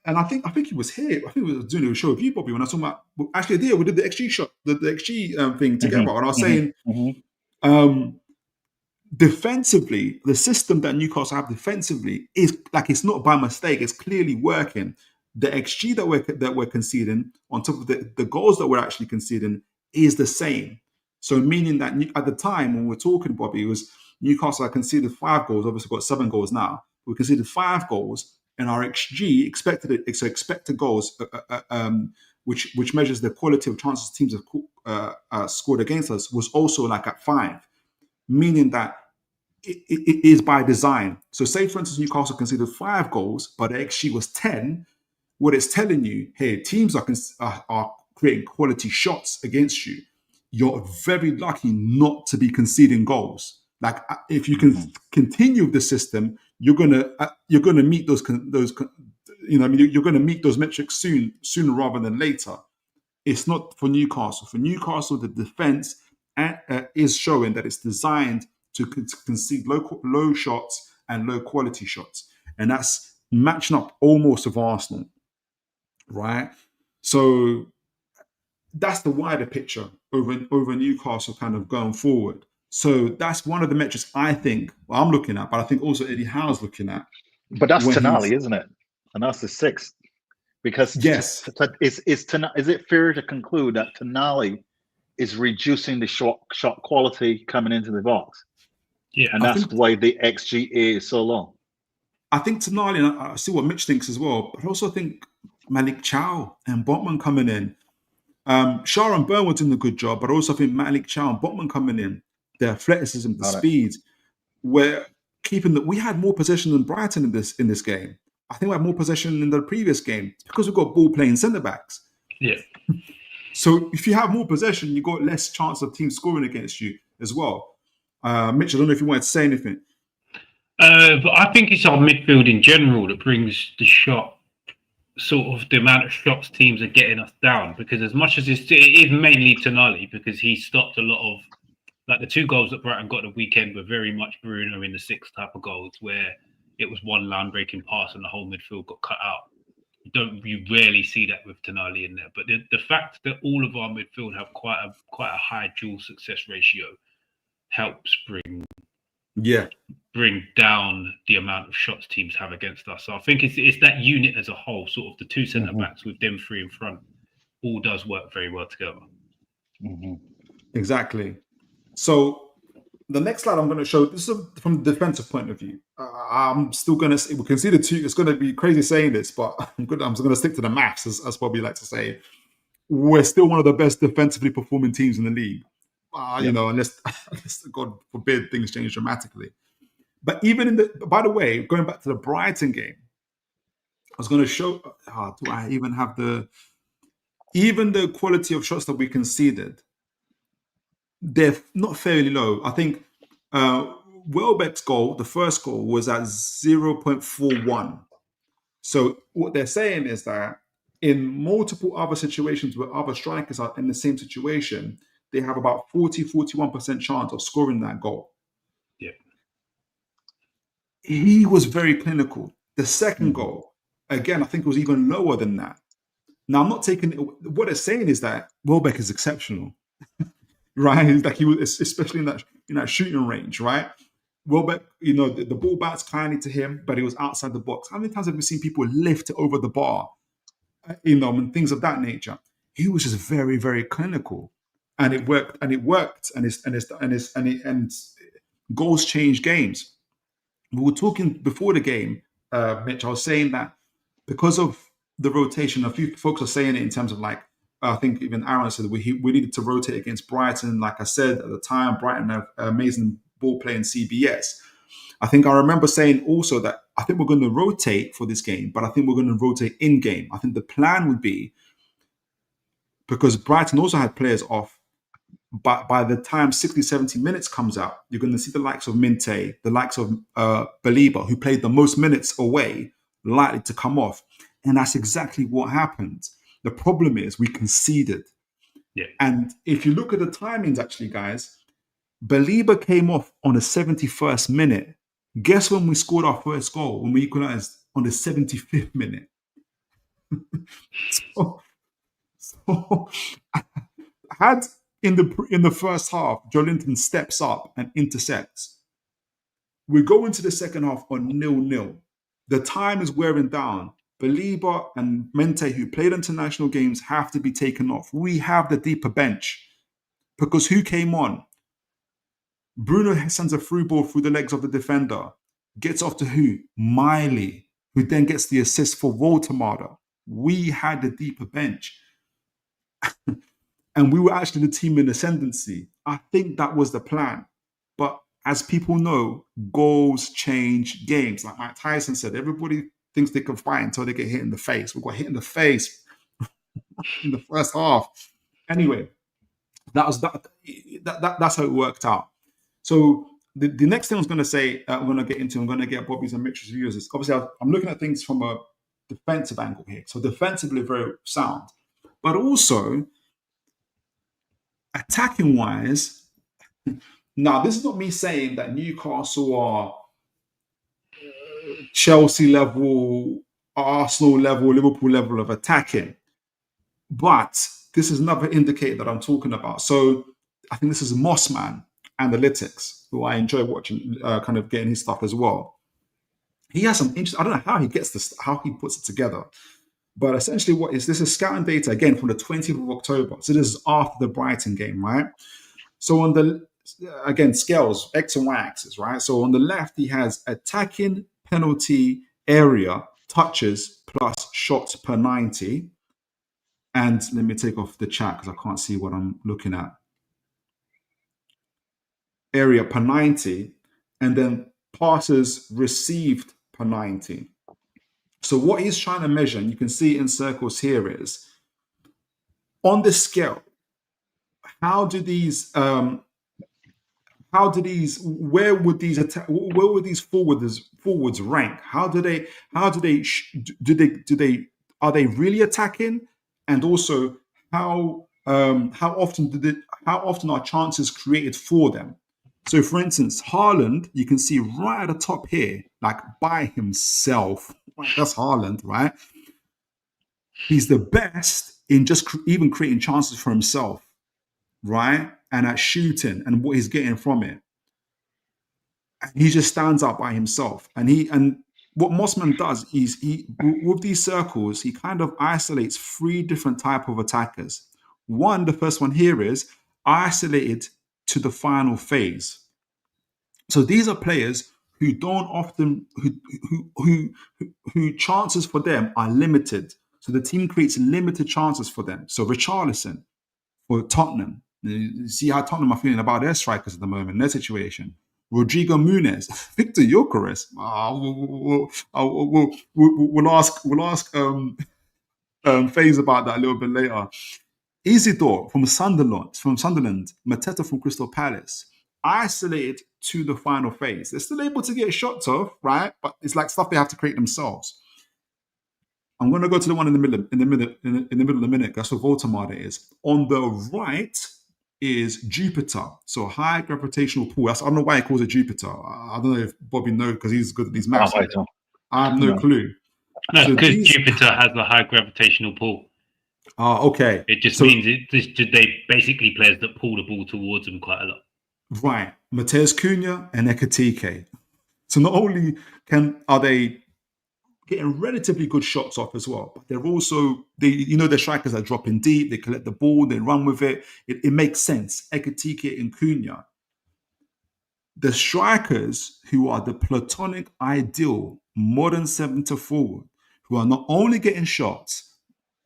I think he was here. I think we were doing a show with you, Bobby, when I was talking about. Actually, we did the XG shot, the XG thing together, and I was saying. Defensively, the system that Newcastle have defensively is like, it's not by mistake. It's clearly working. The XG that we're conceding on top of the goals that we're actually conceding is the same. So meaning that at the time when we're talking, Bobby, it was Newcastle had conceded 5 goals. Obviously, got 7 goals now. We conceded 5 goals, and our XG expected goals which measures the quality of chances teams have scored against us, was also like at 5, meaning that it is by design. So say, for instance, Newcastle conceded 5 goals, but the XG was 10. What it's telling you, hey, teams are creating quality shots against you. You're very lucky not to be conceding goals. Like if you can continue with the system, you're gonna meet those you're gonna meet those metrics sooner rather than later. It's not for Newcastle. For Newcastle, the defense is showing that it's designed to concede low shots and low quality shots, and that's matching up almost with Arsenal, right? So that's the wider picture over Newcastle kind of going forward. So that's one of the metrics I think I'm looking at, but I think also Eddie Howe's looking at. But that's Tonali, isn't it? And that's the 6th. Because yes, is it fair to conclude that Tonali is reducing the shot quality coming into the box? Yeah, and that's why the XGA is so low. I think Tonali, and I see what Mitch thinks as well, but I also think Malik Chow and Botman coming in. Shaw and Burnwood doing a good job, but I also think Malik Chow and Botman coming in, the athleticism, the speed, we're keeping we had more possession than Brighton in this game. I think we had more possession in the previous game because we've got ball playing centre backs. Yeah. So if you have more possession, you've got less chance of teams scoring against you as well. Mitch, I don't know if you wanted to say anything. But I think it's our midfield in general that brings the shot, sort of the amount of shots teams are getting us down. Because as much as it is mainly Tonali, because he stopped a lot of, like the 2 goals that Brighton got the weekend were very much Bruno in the 6 type of goals, where it was one line breaking pass and the whole midfield got cut out. You rarely see that with Tonali in there. But the fact that all of our midfield have quite a high dual success ratio helps bring down the amount of shots teams have against us. So I think it's that unit as a whole, sort of the 2 centre backs with them 3 in front, all does work very well together. Exactly. So the next slide I'm going to show, this is from the defensive point of view. I'm still going to say, we conceded 2. It's going to be crazy saying this, but I'm just going to stick to the maths, as what we like to say. We're still one of the best defensively performing teams in the league. Unless God forbid things change dramatically. But even by the way, going back to the Brighton game, I was going to show. Do I even have the quality of shots that we conceded? They're not fairly low. I think Welbeck's goal, the first goal, was at 0.41. So what they're saying is that in multiple other situations where other strikers are in the same situation, they have about 41% chance of scoring that goal. Yeah. He was very clinical. The second goal, again, I think it was even lower than that. Now, I'm not taking what they're saying is that Welbeck is exceptional, right? Like he was, especially in that shooting range, right? Welbeck, the ball bounced kindly to him, but he was outside the box. How many times have we seen people lift it over the bar, and things of that nature? He was just very, very clinical, and it worked, and goals change games. We were talking before the game, Mitch. I was saying that because of the rotation, a few folks are saying it in terms of I think even Aaron said we needed to rotate against Brighton. Like I said at the time, Brighton have amazing ball playing CBS. I think I remember saying also that I think we're going to rotate for this game, but I think we're going to rotate in game. I think the plan would be, because Brighton also had players off, but by the time 60, 70 minutes comes out, you're going to see the likes of Minte, the likes of Baliba, who played the most minutes away, likely to come off. And that's exactly what happened. The problem is we conceded. Yeah. And if you look at the timings, actually, guys, Baliba came off on the 71st minute. Guess when we scored our first goal? When we equalized on the 75th minute. so had in the first half, Joelinton steps up and intercepts. We go into the second half on 0-0. The time is wearing down. Baliba and Mente, who played international games, have to be taken off. We have the deeper bench. Because who came on? Bruno sends a through ball through the legs of the defender. Gets off to who? Miley, who then gets the assist for Woltemade. We had the deeper bench. and we were actually the team in ascendancy. I think that was the plan. But as people know, goals change games. Like Mike Tyson said, everybody thinks they can fight until they get hit in the face. We got hit in the face in the first half. Anyway, that's how it worked out. So the next thing I was going to say, I'm going to get into, I'm going to get Bobby's and Mitch's views. Is obviously I'm looking at things from a defensive angle here. So defensively very sound, but also attacking wise. Now, this is not me saying that Newcastle are Chelsea level, Arsenal level, Liverpool level of attacking, but this is another indicator that I'm talking about. So I think this is Mossman Analytics, who I enjoy watching, kind of getting his stuff as well. He has some interesting, I don't know how he gets this, how he puts it together. But essentially this is scouting data, again, from the 20th of October. So this is after the Brighton game, right? So on the, again, scales, X and Y axis, right? So on the left, he has attacking penalty area, touches plus shots per 90. And let me take off the chat because I can't see what I'm looking at. Area per 90. And then passes received per 90. So what he's trying to measure, and you can see in circles here, is on this scale, where would these forwards rank? Are they really attacking? And also how often are chances created for them? So for instance, Haaland, you can see right at the top here, like by himself, right? That's Haaland, right? He's the best in just even creating chances for himself, right? And at shooting and what he's getting from it. He just stands out by himself. And what Mossman does is with these circles, he kind of isolates 3 different types of attackers. The first one here is isolated to the final phase. So these are players who don't often, who chances for them are limited. So the team creates limited chances for them. So Richarlison for Tottenham. You see how Tottenham are feeling about their strikers at the moment, their situation. Rodrigo Muniz, Victor Gyökeres. We'll ask FaZe about that a little bit later. Isidore from Sunderland, Mateta from Crystal Palace, isolated to the final phase. They're still able to get shots off, right? But it's like stuff they have to create themselves. I'm going to go to the one in the middle of the minute. That's what Woltemade is. On the right is Jupiter, so high gravitational pull. I don't know why he calls it Jupiter. I don't know if Bobby knows because he's good at these maths. I have no clue. No, because Jupiter has a high gravitational pull. Oh, okay. It just means they basically players that pull the ball towards them quite a lot. Right. Mateus Cunha and Ekitike. So not only are they getting relatively good shots off as well, but they're also, they're strikers that drop in deep, they collect the ball, they run with it. It makes sense. Ekitike and Cunha. The strikers who are the platonic ideal modern centre forward, who are not only getting shots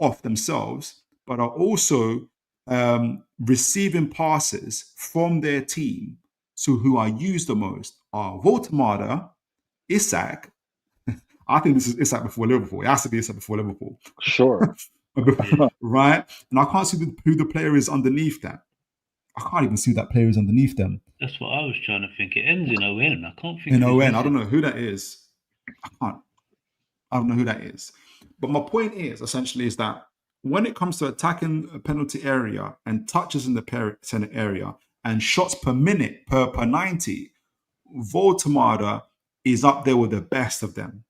off themselves, but are also receiving passes from their team, so who are used the most are Woltemade, Isak. I think this is Isak before Liverpool. It has to be Isak before Liverpool. Sure. Right? And I can't see who the player is underneath that. I can't even see who that player is underneath them. That's what I was trying to think. It ends in ON. I can't think. In ON. I don't know who that is. I don't know who that is. But my point is, essentially, is that when it comes to attacking a penalty area and touches in the penalty area and shots per minute per 90, Woltemade is up there with the best of them.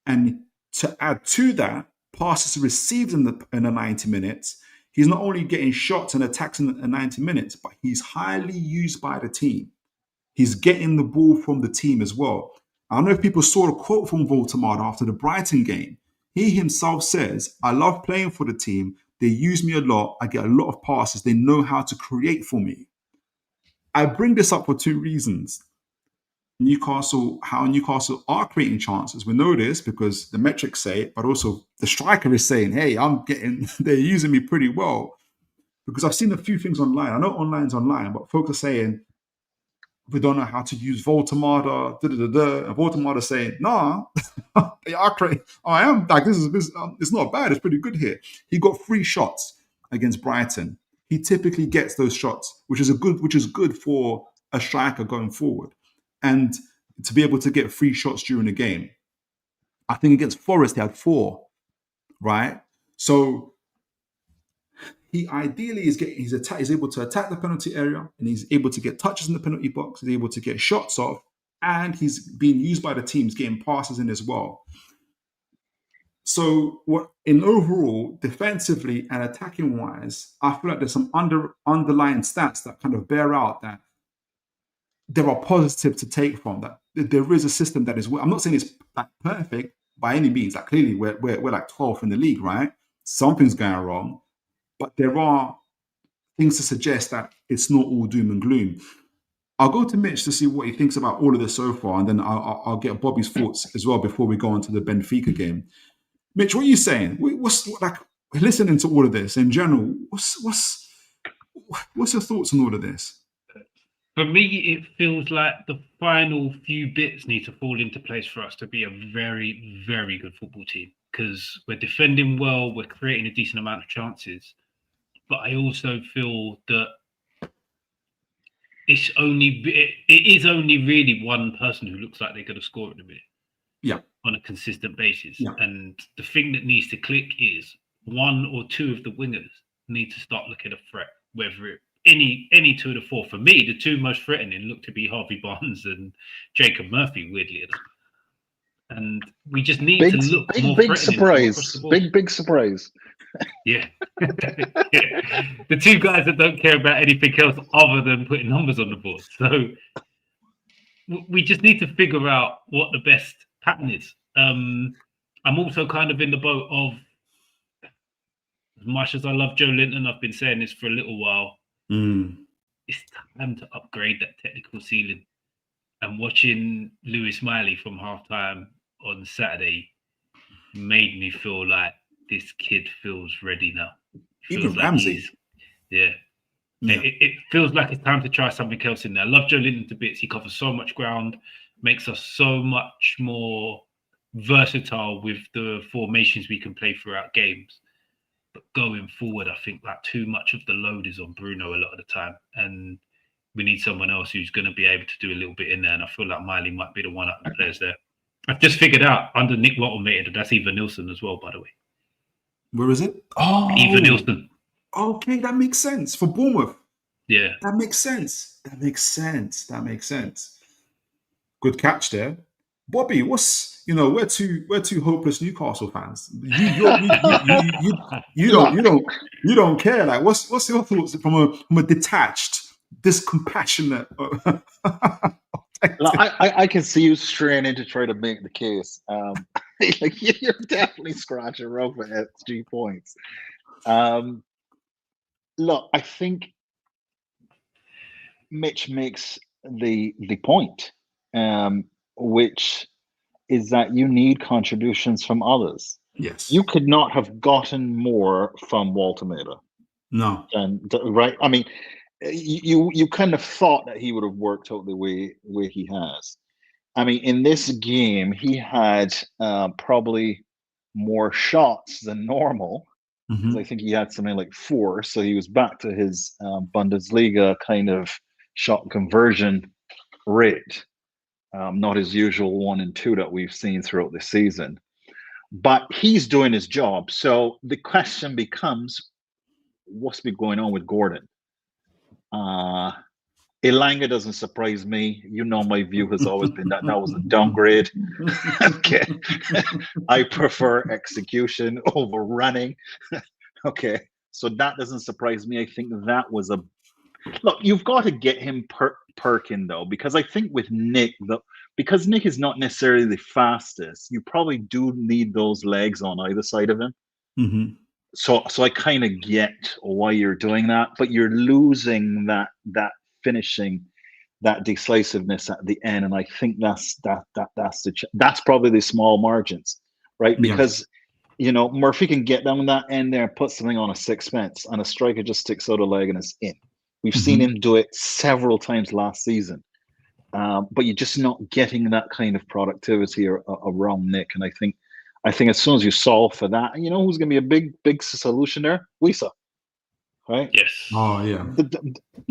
And to add to that, passes received in the 90 minutes, he's not only getting shots and attacks in the 90 minutes, but he's highly used by the team. He's getting the ball from the team as well. I don't know if people saw a quote from Woltemade after the Brighton game. He himself says, I love playing for the team. They use me a lot. I get a lot of passes. They know how to create for me. I bring this up for 2 reasons. How Newcastle are creating chances. We know this because the metrics say it, but also the striker is saying, hey, they're using me pretty well. because I've seen a few things online. I know online's online, but folks are saying we don't know how to use Woltemade, and Woltemade saying, nah, I am like this. It's not bad. It's pretty good here. He got 3 shots against Brighton. He typically gets those shots, which is good for a striker going forward, and to be able to get 3 shots during the game. I think against Forest he had 4, right? So he ideally he's able to attack the penalty area, and he's able to get touches in the penalty box. He's able to get shots off, and he's being used by the teams getting passes in as well. So, what in overall, defensively and attacking wise, I feel like there's some underlying stats that kind of bear out that there are positives to take from that. There is a system that is. I'm not saying it's like perfect by any means. Like clearly, we're like 12th in the league, right? Something's going wrong, but there are things to suggest that it's not all doom and gloom. I'll go to Mitch to see what he thinks about all of this so far, and then I'll get Bobby's thoughts as well before we go on to the Benfica game. Mitch, what are you saying? What's like listening to all of this in general? What's your thoughts on all of this? For me, it feels like the final few bits need to fall into place for us to be a very, very good football team, because we're defending well, we're creating a decent amount of chances, but I also feel that it is only really one person who looks like they're going to score at the minute. Yeah. On a consistent basis. Yeah. And the thing that needs to click is 1 or 2 of the wingers need to start looking a threat, whether any 2 of the 4. For me, the 2 most threatening look to be Harvey Barnes and Jacob Murphy, weirdly enough. And we just need to look more big surprise. Big surprise. Yeah. Yeah. The 2 guys that don't care about anything else other than putting numbers on the board. So we just need to figure out what the best pattern is. I'm also kind of in the boat of, as much as I love Joe Linton, I've been saying this for a little while, it's time to upgrade that technical ceiling. And watching Lewis Miley from halftime on Saturday made me feel like this kid feels ready now. Even Ramsey. Yeah. It feels like it's time to try something else in there. I love Joe Linton to bits. He covers so much ground, makes us so much more versatile with the formations we can play throughout games. But going forward, I think like too much of the load is on Bruno a lot of the time. And we need someone else who's going to be able to do a little bit in there. And I feel like Miley might be the one up the players there. I've just figured out under Nick Woltemade, that's Eva Nilsson as well, by the way. Where is it? Oh, Eva Nilsson. Okay, that makes sense for Bournemouth. Yeah, that makes sense. Good catch there, Bobby. We're two hopeless Newcastle fans. You don't care. Like, what's your thoughts from a detached, discompassionate? I can see you straining to try to make the case. Like you're definitely scratching over at 3 points. Look, I think Mitch makes the point, which is that you need contributions from others. Yes, you could not have gotten more from Woltemade. No, right? I mean, you kind of thought that he would have worked out the way he has. I mean, in this game, he had probably more shots than normal. I think he had something like 4, so he was back to his Bundesliga kind of shot conversion rate, not his usual 1 and 2 that we've seen throughout the season. But he's doing his job. So the question becomes, what's been going on with Gordon? Elanga doesn't surprise me. You know, my view has always been that was a downgrade. Okay. I prefer execution over running. Okay. So that doesn't surprise me. I think that was a look. You've got to get him perking though, because I think with Nick, because Nick is not necessarily the fastest, you probably do need those legs on either side of him. So I kind of get why you're doing that, but you're losing that finishing, that decisiveness at the end, and I think that's probably the small margins, right? Because Murphy can get down that end there and put something on a sixpence, and a striker just sticks out a leg and it's in. We've seen him do it several times last season. But you're just not getting that kind of productivity around Nick. And I think as soon as you solve for that, who's going to be a big solution there? Wisa, right? Yes. Oh, yeah.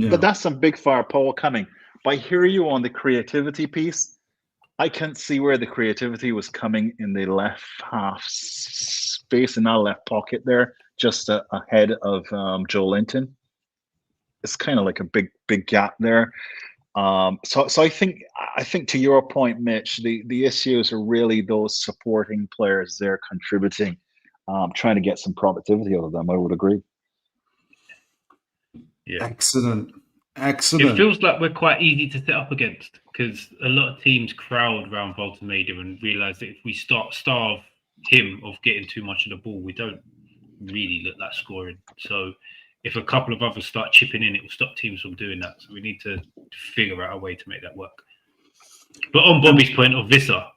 But that's some big firepower coming. But I hear you on the creativity piece. I can't see where the creativity was coming in the left half space, in that left pocket there, just ahead of Joe Linton. It's kind of like a big gap there. So I think to your point, Mitch, the issues are really those supporting players there contributing, trying to get some productivity out of them. I would agree. Yeah. Excellent. It feels like we're quite easy to set up against because a lot of teams crowd around Woltemade and realise that if we starve him of getting too much of the ball, we don't really look like scoring. So if a couple of others start chipping in, it will stop teams from doing that. So we need to figure out a way to make that work. But on Bobby's point of Vissa,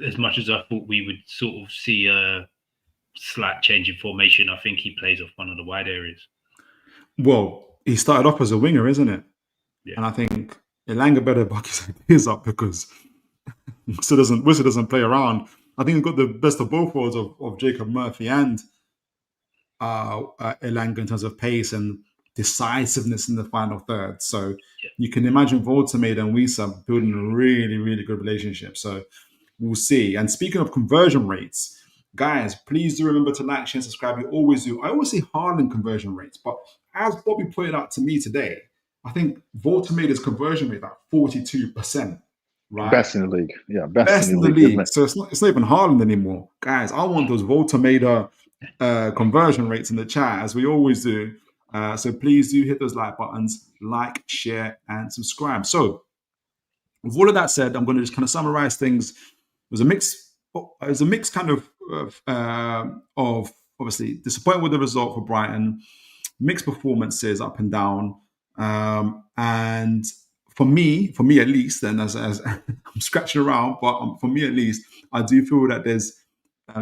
as much as I thought we would sort of see a slight change in formation, I think he plays off one of the wide areas. Well, he started off as a winger, isn't it? Yeah. And I think Elanga better buck his ideas up because Wissa doesn't play around. I think he got the best of both worlds of Jacob Murphy and Elanga in terms of pace and decisiveness in the final third. So you can imagine Woltemade and Wissa building a really, really good relationship. So we'll see. And speaking of conversion rates, guys, please do remember to like, share, and subscribe. You always do. I always say Haaland conversion rates, but as Bobby pointed out to me today, I think Woltemade's conversion rate is like 42%. Right? Best in the league. Yeah, best in the league. So it's not even Haaland anymore. Guys, I want those Woltemade conversion rates in the chat, as we always do. So please do hit those like buttons, like, share, and subscribe. So with all of that said, I'm going to just kind of summarize things. It was a mix kind of obviously disappointed with the result for Brighton, mixed performances up and down. And for me at least, and as I'm scratching around, but for me at least, I do feel that there's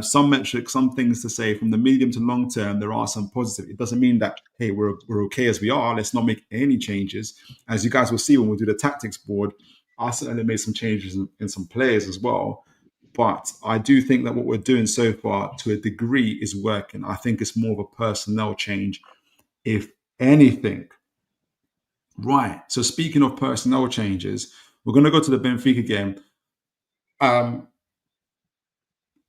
some metrics, some things to say from the medium to long term. There are some positive. It doesn't mean that, hey, we're okay as we are. Let's not make any changes. As you guys will see when we do the tactics board, I certainly made some changes in some players as well. But I do think that what we're doing so far, to a degree, is working. I think it's more of a personnel change, if anything. Right. So speaking of personnel changes, we're going to go to the Benfica game. I'm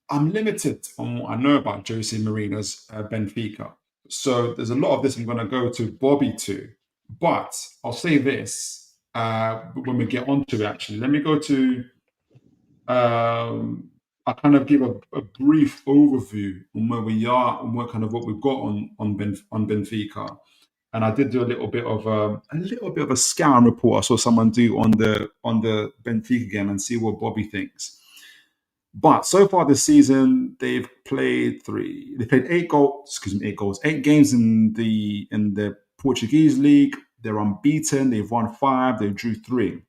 limited on what I know about Jose Mourinho's Benfica. So there's a lot of this I'm going to go to Bobby to. But I'll say this when we get onto it, actually. Let me go to... I'll kind of give a brief overview on where we are and what we've got on Benfica. And I did do a little bit of a scan report I saw someone do on the Benfica game and see what Bobby thinks. But so far this season, they've played 8 games in the Portuguese league. They're unbeaten. They've won 5. They drew 3.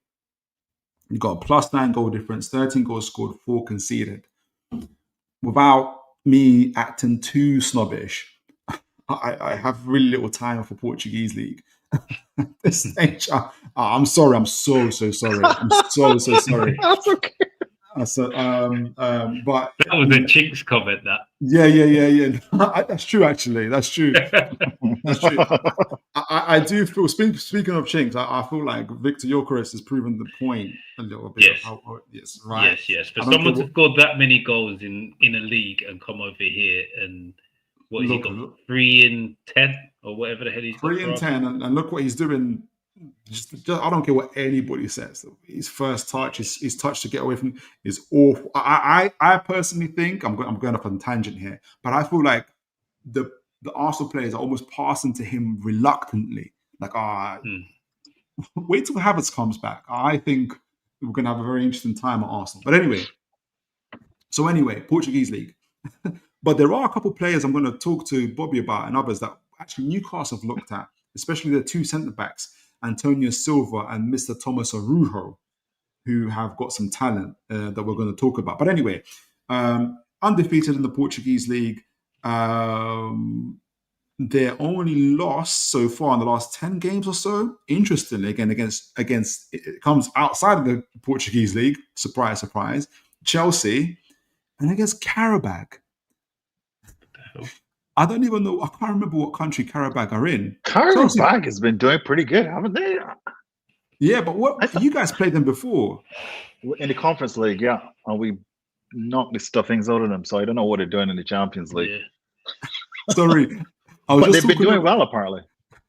You've got a +9 goal difference, 13 goals scored, 4 conceded. Without me acting too snobbish, I have really little time for Portuguese league. This stage, I'm sorry. I'm so sorry. I'm so sorry. That's okay. But that was a Chinks comment. That that's true. Actually, that's true. That's true. I do feel. Speaking of Chinks, I feel like Victor Gyökeres has proven the point a little bit. Yes. Right. Yes. For someone to score that many goals in a league and come over here and what he got 3 in 10 or whatever the hell he's got. 3 in 10, and look what he's doing. Just, I don't care what anybody says. His first touch, his touch to get away from is awful. I personally think I'm going off on a tangent here, but I feel like the Arsenal players are almost passing to him reluctantly. Like, wait till Havertz comes back. I think we're going to have a very interesting time at Arsenal. But anyway, Portuguese league. But there are a couple of players I'm going to talk to Bobby about and others that actually Newcastle have looked at, especially the 2 centre backs, Antonio Silva and Mr. Thomas Arujo, who have got some talent that we're going to talk about. But anyway, I'm undefeated in the Portuguese league. Their only loss so far in the last 10 games or so, interestingly, again, against it comes outside of the Portuguese league, surprise, surprise, Chelsea, and against Karabag. I don't even know, I can't remember what country Karabag are in. Karabag has been doing pretty good, haven't they? Yeah, but you guys played them before. In the Conference League, yeah. And we knocked the stuffings out of them, so I don't know what they're doing in the Champions League. Yeah. Sorry. But they've been doing well, apparently.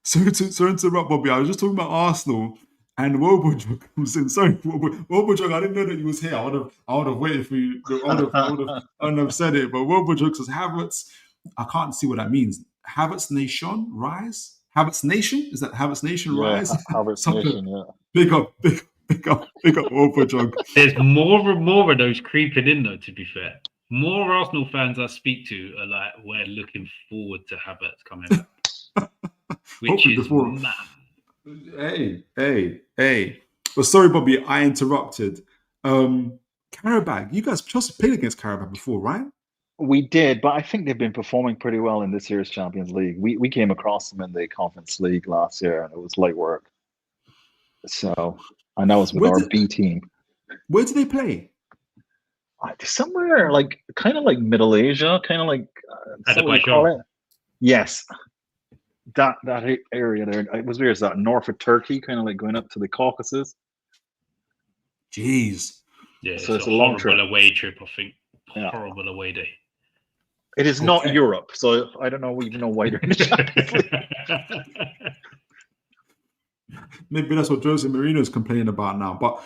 Sorry to interrupt, Bobby. I was just talking about Arsenal and Wobojog comes in. Sorry, Wobojog, I didn't know that you was here. I would have waited for you. I would have said it. But Wobojog says Havertz. I can't see what that means. Havertz Nation rise. Havertz Nation, is that Havertz Nation rise? Havertz Nation, yeah. Big up, Wobojog. There's more and more of those creeping in, though. To be fair. More Arsenal fans I speak to are like, we're looking forward to Havertz coming back. Which is mad. Hey. Well, sorry, Bobby, I interrupted. Karabag, you guys just played against Karabag before, right? We did, but I think they've been performing pretty well in this year's Champions League. We came across them in the Conference League last year, and it was light work. So, and that was with our B team. Where do they play? Somewhere kind of like Middle Asia, kind of like call it. Yes, that area there. It was where is that? North of Turkey, kind of like going up to the Caucasus. Jeez. Yeah, so it's a long trip. Away trip, I think. Horrible away day. It is not Europe, so I don't know even know why they're in the Champions League. Maybe that's what Jose Mourinho is complaining about now, but.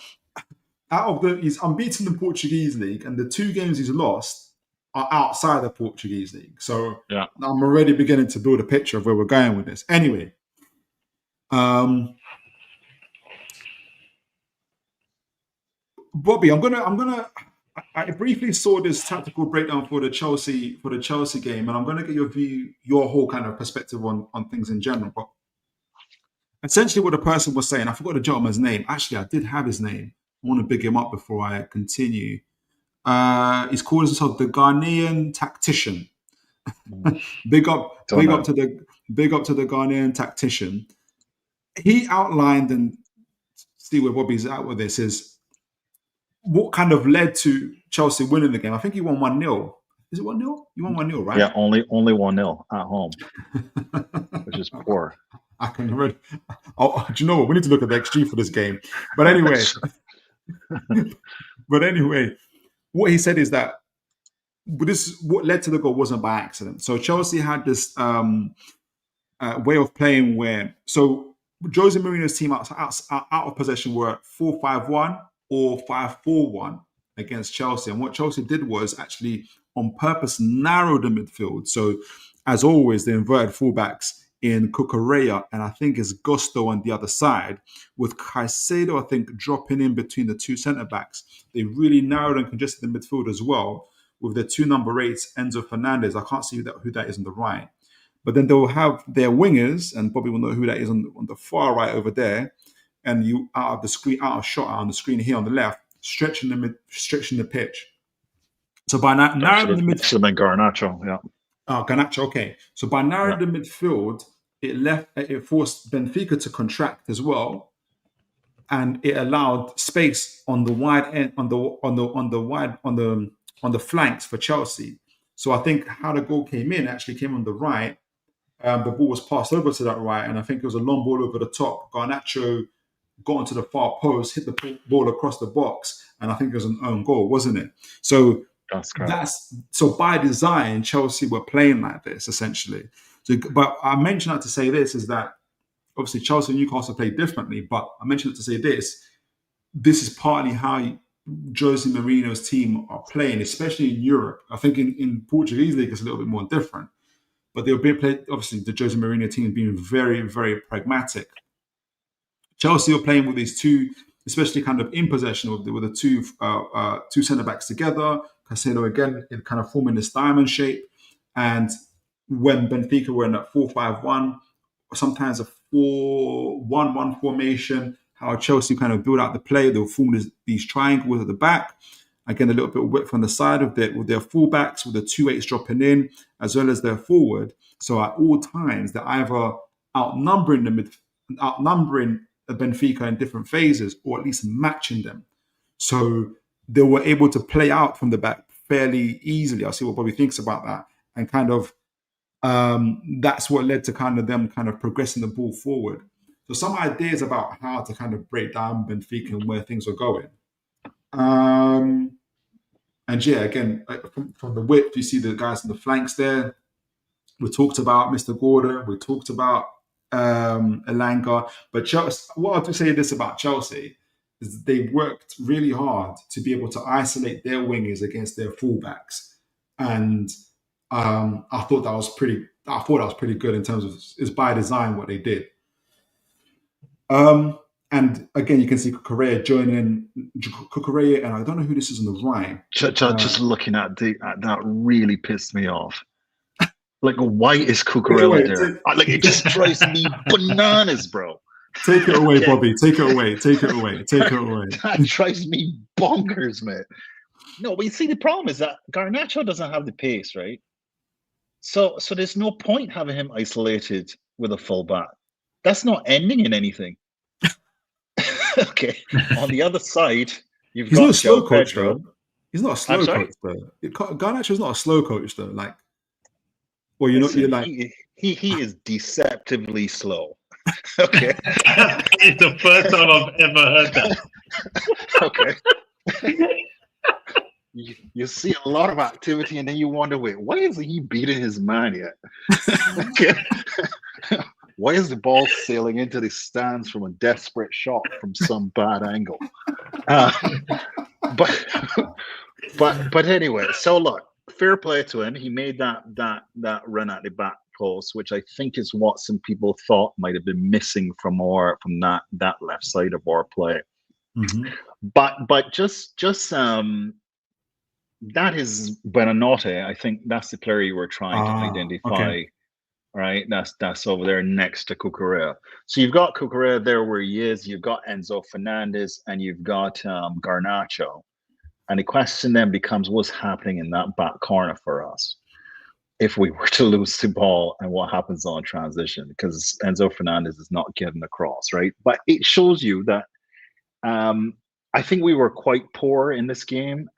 He's unbeaten in the Portuguese league, and the 2 games he's lost are outside the Portuguese league. So I'm already beginning to build a picture of where we're going with this. Anyway, Bobby, I briefly saw this tactical breakdown for the Chelsea game, and I'm gonna get your whole kind of perspective on things in general. But essentially, what the person was saying, I forgot the gentleman's name. Actually, I did have his name. I want to big him up before I continue. He's called himself the Ghanaian tactician. big up to the Ghanaian tactician. He outlined, and see where Bobby's at with this, is what kind of led to Chelsea winning the game. I think he won 1-0. Is it 1-0? You won 1-0, right? Yeah, only 1-0 at home, which is poor. I can already. Do you know what? We need to look at the XG for this game. But anyway. What he said is that what led to the goal wasn't by accident. So Chelsea had this way of playing where Jose Mourinho's team out of possession were 4-5-1 or 5-4-1 against Chelsea. And what Chelsea did was actually on purpose narrow the midfield. So as always, the inverted fullbacks in Cucurella, and I think it's Gusto on the other side, with Caicedo, I think, dropping in between the 2 centre-backs. They really narrowed and congested the midfield as well, with their 2 number 8s, Enzo Fernandez. I can't see who that is on the right. But then they will have their wingers, and Bobby will know who that is on the far right over there, and you out of shot on the screen here on the left, stretching the pitch. So by narrowing the midfield... Should have been Garnacho, yeah. Garnacho, okay. So by narrowing the midfield, it forced Benfica to contract as well, and it allowed space on the wide end, on the flanks for Chelsea. So I think how the goal came on the right. The ball was passed over to that right, and I think it was a long ball over the top. Garnacho got onto the far post, hit the ball across the box, and I think it was an own goal, wasn't it? So. So by design, Chelsea were playing like this essentially. So, but I mentioned that to say this is that obviously Chelsea and Newcastle play differently. But I mentioned it to say this. This is partly how Jose Mourinho's team are playing, especially in Europe. I think in Portuguese league it's a little bit more different. But they'll be playing. Obviously, the Jose Mourinho team being very, very pragmatic. Chelsea are playing with these 2, especially kind of in possession with the 2 centre backs together. Caicedo again in kind of forming this diamond shape, and when Benfica were in that 4-5-1, sometimes a 4-1-1 formation, how Chelsea kind of build out the play, they'll form these triangles at the back, again, a little bit of width on the side with their fullbacks, with the 2-8s dropping in, as well as their forward. So at all times, they're either outnumbering the Benfica in different phases, or at least matching them. So they were able to play out from the back fairly easily. I'll see what Bobby thinks about that. And kind of that's what led to kind of them kind of progressing the ball forward. So some ideas about how to kind of break down Benfica and where things are going. And yeah, again, from the width, you see the guys on the flanks there. We talked about Mr. Gordon. We talked about Elanga. But Chelsea, what I have to say this about Chelsea is they worked really hard to be able to isolate their wingers against their fullbacks. And I thought that was pretty good in terms of it's by design what they did. And again, you can see Cucurella joining Cucurella, and I don't know who this is on the right. Just looking at that really pissed me off. Like, why is Cucurella there? Like, it just drives me bananas, bro. Take it away, Bobby. Take it away. Take it away. Take it away. That drives me bonkers, man. No, but you see, the problem is that Garnacho doesn't have the pace, right? So there's no point having him isolated with a fullback. That's not ending in anything. Okay. On the other side, He's not a slow coach, though. He's not a slow coach, though. Garnacho's not a slow coach, though. Like, well, you're like he is deceptively slow. Okay. It's the first time I've ever heard that. Okay. You see a lot of activity, and then you wonder, wait, why isn't he beating his man yet? Okay. Why is the ball sailing into the stands from a desperate shot from some bad angle? But anyway, so look, fair play to him. He made that run at the back post, which I think is what some people thought might have been missing from that left side of our play. Mm-hmm. But just that is Buonanotte. I think that's the player you were trying to identify. Okay. Right, that's over there next to Cucurella. So you've got Cucurella there where he is. You've got Enzo Fernandez, and you've got Garnacho. And the question then becomes, what's happening in that back corner for us if we were to lose the ball, and what happens on transition? Because Enzo Fernandez is not getting across, right? But it shows you that I think we were quite poor in this game.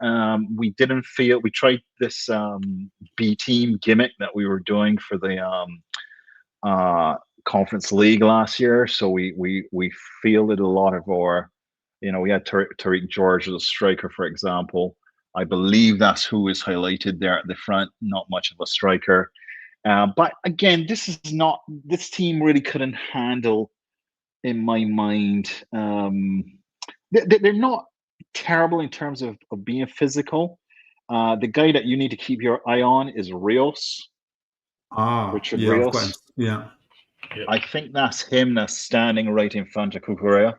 We tried this B team gimmick that we were doing for the Conference League last year. So we fielded a lot of our, we had Tariq George as a striker, for example. I believe that's who is highlighted there at the front. Not much of a striker. But again, this team really couldn't handle, in my mind, they're not terrible in terms of being physical. The guy that you need to keep your eye on is Rios. Richard Rios. Yeah. I think that's him that's standing right in front of Cucurella.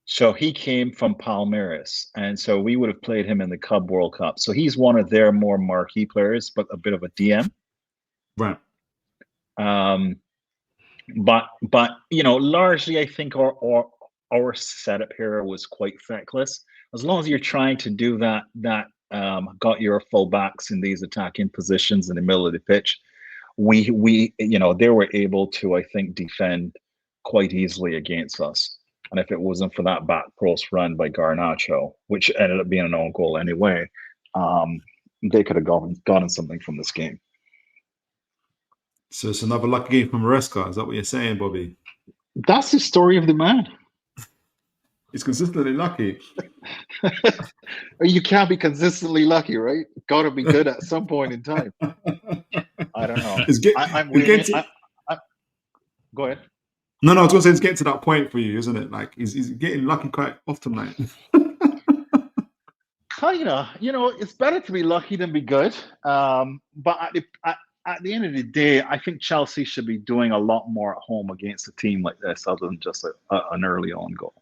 So he came from Palmeiras, and so we would have played him in the Club World Cup. So he's one of their more marquee players, but a bit of a DM. Right. But largely I think our setup here was quite feckless. As long as you're trying to do that, got your fullbacks in these attacking positions in the middle of the pitch, they were able to, I think, defend quite easily against us. And if it wasn't for that back post run by Garnacho, which ended up being an own goal anyway, they could have gotten something from this game. So it's another lucky game from Maresca. Is that what you're saying, Bobby? That's the story of the man. He's consistently lucky. You can't be consistently lucky, right? Got to be good at some point in time. I don't know. Go ahead. No, I was going to say it's getting to that point for you, isn't it? Like he's getting lucky quite often, like. Kinda. It's better to be lucky than be good. But at the end of the day, I think Chelsea should be doing a lot more at home against a team like this, other than just an early on goal.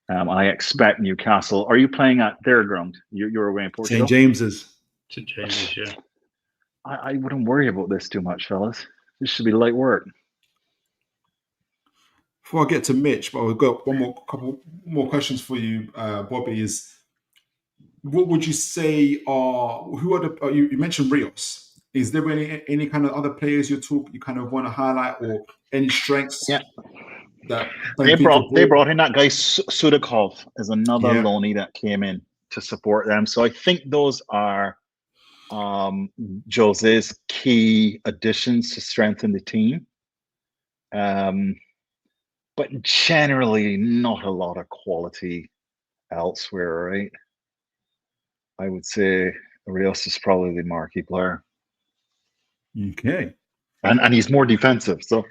I expect Newcastle. Are you playing at their ground? You're away in Portugal? St. James's. St. James's, yeah. I wouldn't worry about this too much, fellas. This should be light work. before I get to Mitch, but we've got couple more questions for you, Bobby. Is what would you say you mentioned Rios? Is there any kind of other players you kind of want to highlight, or any strengths? Yeah. That they brought in that guy Sudakov as another loanee that came in to support them. So I think those are Jose's key additions to strengthen the team. But generally not a lot of quality elsewhere, right? I would say Rios is probably the marquee player. Okay. And he's more defensive, so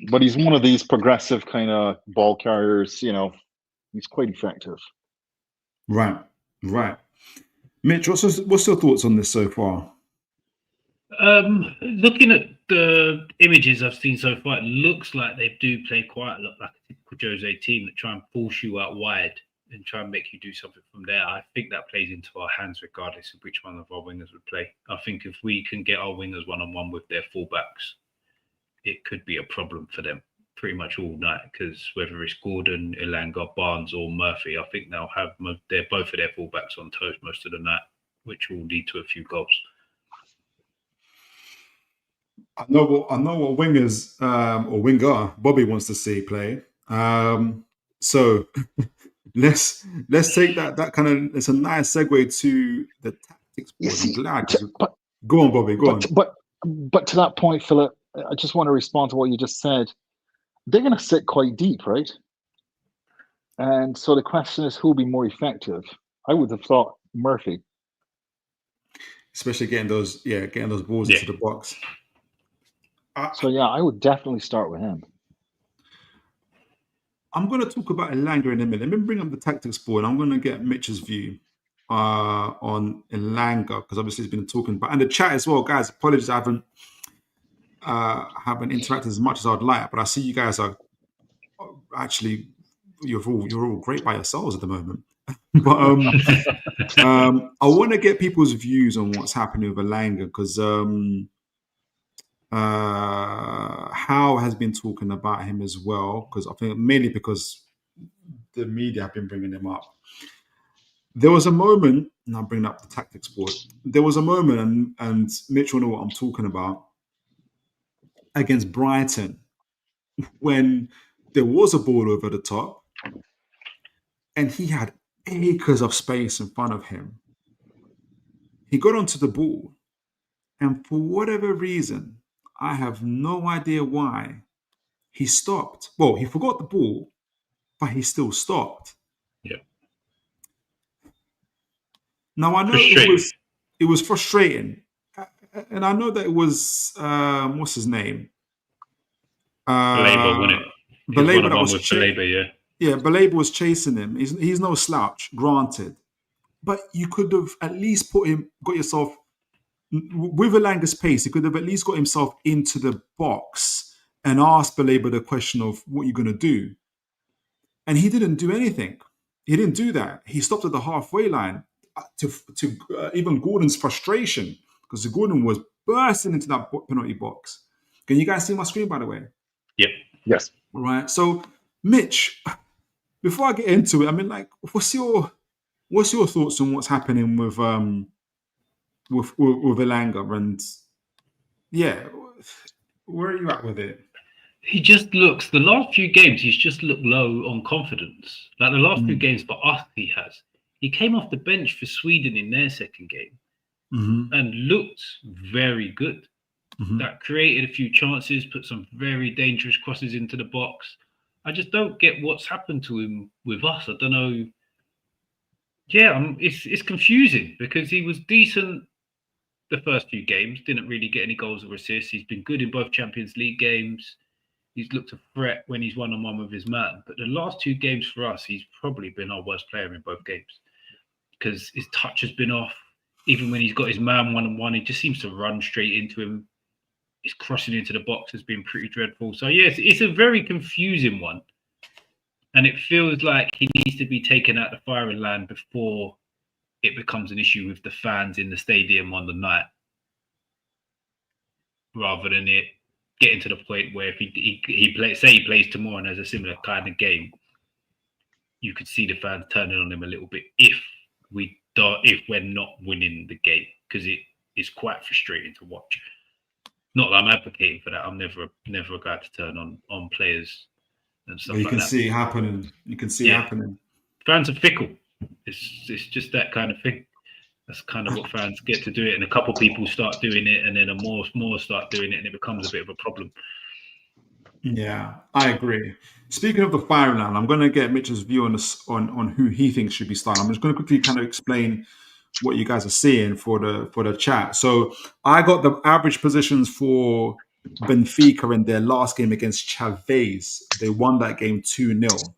but he's one of these progressive kind of ball carriers, he's quite effective. Right. Mitch, what's your thoughts on this so far? Looking at the images I've seen so far, it looks like they do play quite a lot like a typical Jose team that try and force you out wide and try and make you do something from there. I think that plays into our hands regardless of which one of our wingers would play. I think if we can get our wingers one-on-one with their fullbacks, it could be a problem for them pretty much all night, because whether it's Gordon, Ilanga, Barnes or Murphy, I think they'll have both of their fullbacks on toast most of the night, which will lead to a few goals. I know what wingers or winger Bobby wants to see play. So let's take that kind of. It's a nice segue to the tactics board. Go on, Bobby. Go on. But to that point, Philip, I just want to respond to what you just said. They're going to sit quite deep, right? And so the question is, who will be more effective? I would have thought Murphy, especially getting those balls into the box. I would definitely start with him. I'm going to talk about Ilanga in a minute. Let me bring up the tactics board. I'm going to get Mitch's view on Ilanga, because obviously he's been talking about, and the chat as well, guys. Apologies, I haven't interacted as much as I'd like, but I see you guys are actually you're all great by yourselves at the moment. But I want to get people's views on what's happening with Ilanga, because Howe has been talking about him as well, because I think mainly because the media have been bringing him up. There was a moment, and I'll bring up the tactics board. There was a moment, and Mitch will know what I'm talking about, against Brighton, when there was a ball over the top and he had acres of space in front of him. He got onto the ball, and for whatever reason, I have no idea why, he stopped. Well, he forgot the ball, but he still stopped. Yeah. Now, I know it was frustrating. And I know that it was, what's his name? Baleba, wasn't it? Baleba that was Baleba, yeah. Yeah, Baleba was chasing him. He's no slouch, granted. But you could have at least got yourself, with Ilanga's pace, he could have at least got himself into the box and asked Baleba the question of what you're going to do. And he didn't do anything. He didn't do that. He stopped at the halfway line to even Gordon's frustration, because Gordon was bursting into that penalty box. Can you guys see my screen, by the way? Yep. Yes. Right. So, Mitch, before I get into it, I mean, like, what's your thoughts on what's happening with Ilanga? And yeah, where are you at with it? He just looks, the last few games, he's just looked low on confidence. Like the last few games for us, he has. He came off the bench for Sweden in their second game and looked very good. That created a few chances, put some very dangerous crosses into the box. I just don't get what's happened to him with us. I don't know. Yeah, it's confusing, because he was decent the first few games, didn't really get any goals or assists. He's been good in both Champions League games. He's looked a threat when he's one-on-one with his man. But the last two games for us, he's probably been our worst player in both games, because his touch has been off. Even when he's got his man one-on-one, he just seems to run straight into him. His crossing into the box has been pretty dreadful. So, yes, it's a very confusing one. And it feels like he needs to be taken out the firing line before it becomes an issue with the fans in the stadium on the night, rather than it getting to the point where if he plays tomorrow and has a similar kind of game, you could see the fans turning on him a little bit if we're not winning the game, because it is quite frustrating to watch. Not that I'm advocating for that. I'm never a guy to turn on players and stuff like that. You can see it happening. You can see it happening. Fans are fickle. It's just that kind of thing. That's kind of what fans get to do it, and a couple people start doing it, and then more start doing it, and it becomes a bit of a problem. Yeah, I agree. Speaking of the firing line, I'm going to get Mitch's view on this, on who he thinks should be starting. I'm just going to quickly kind of explain what you guys are seeing for the chat. So I got the average positions for Benfica in their last game against Chavez. They won that game 2-0.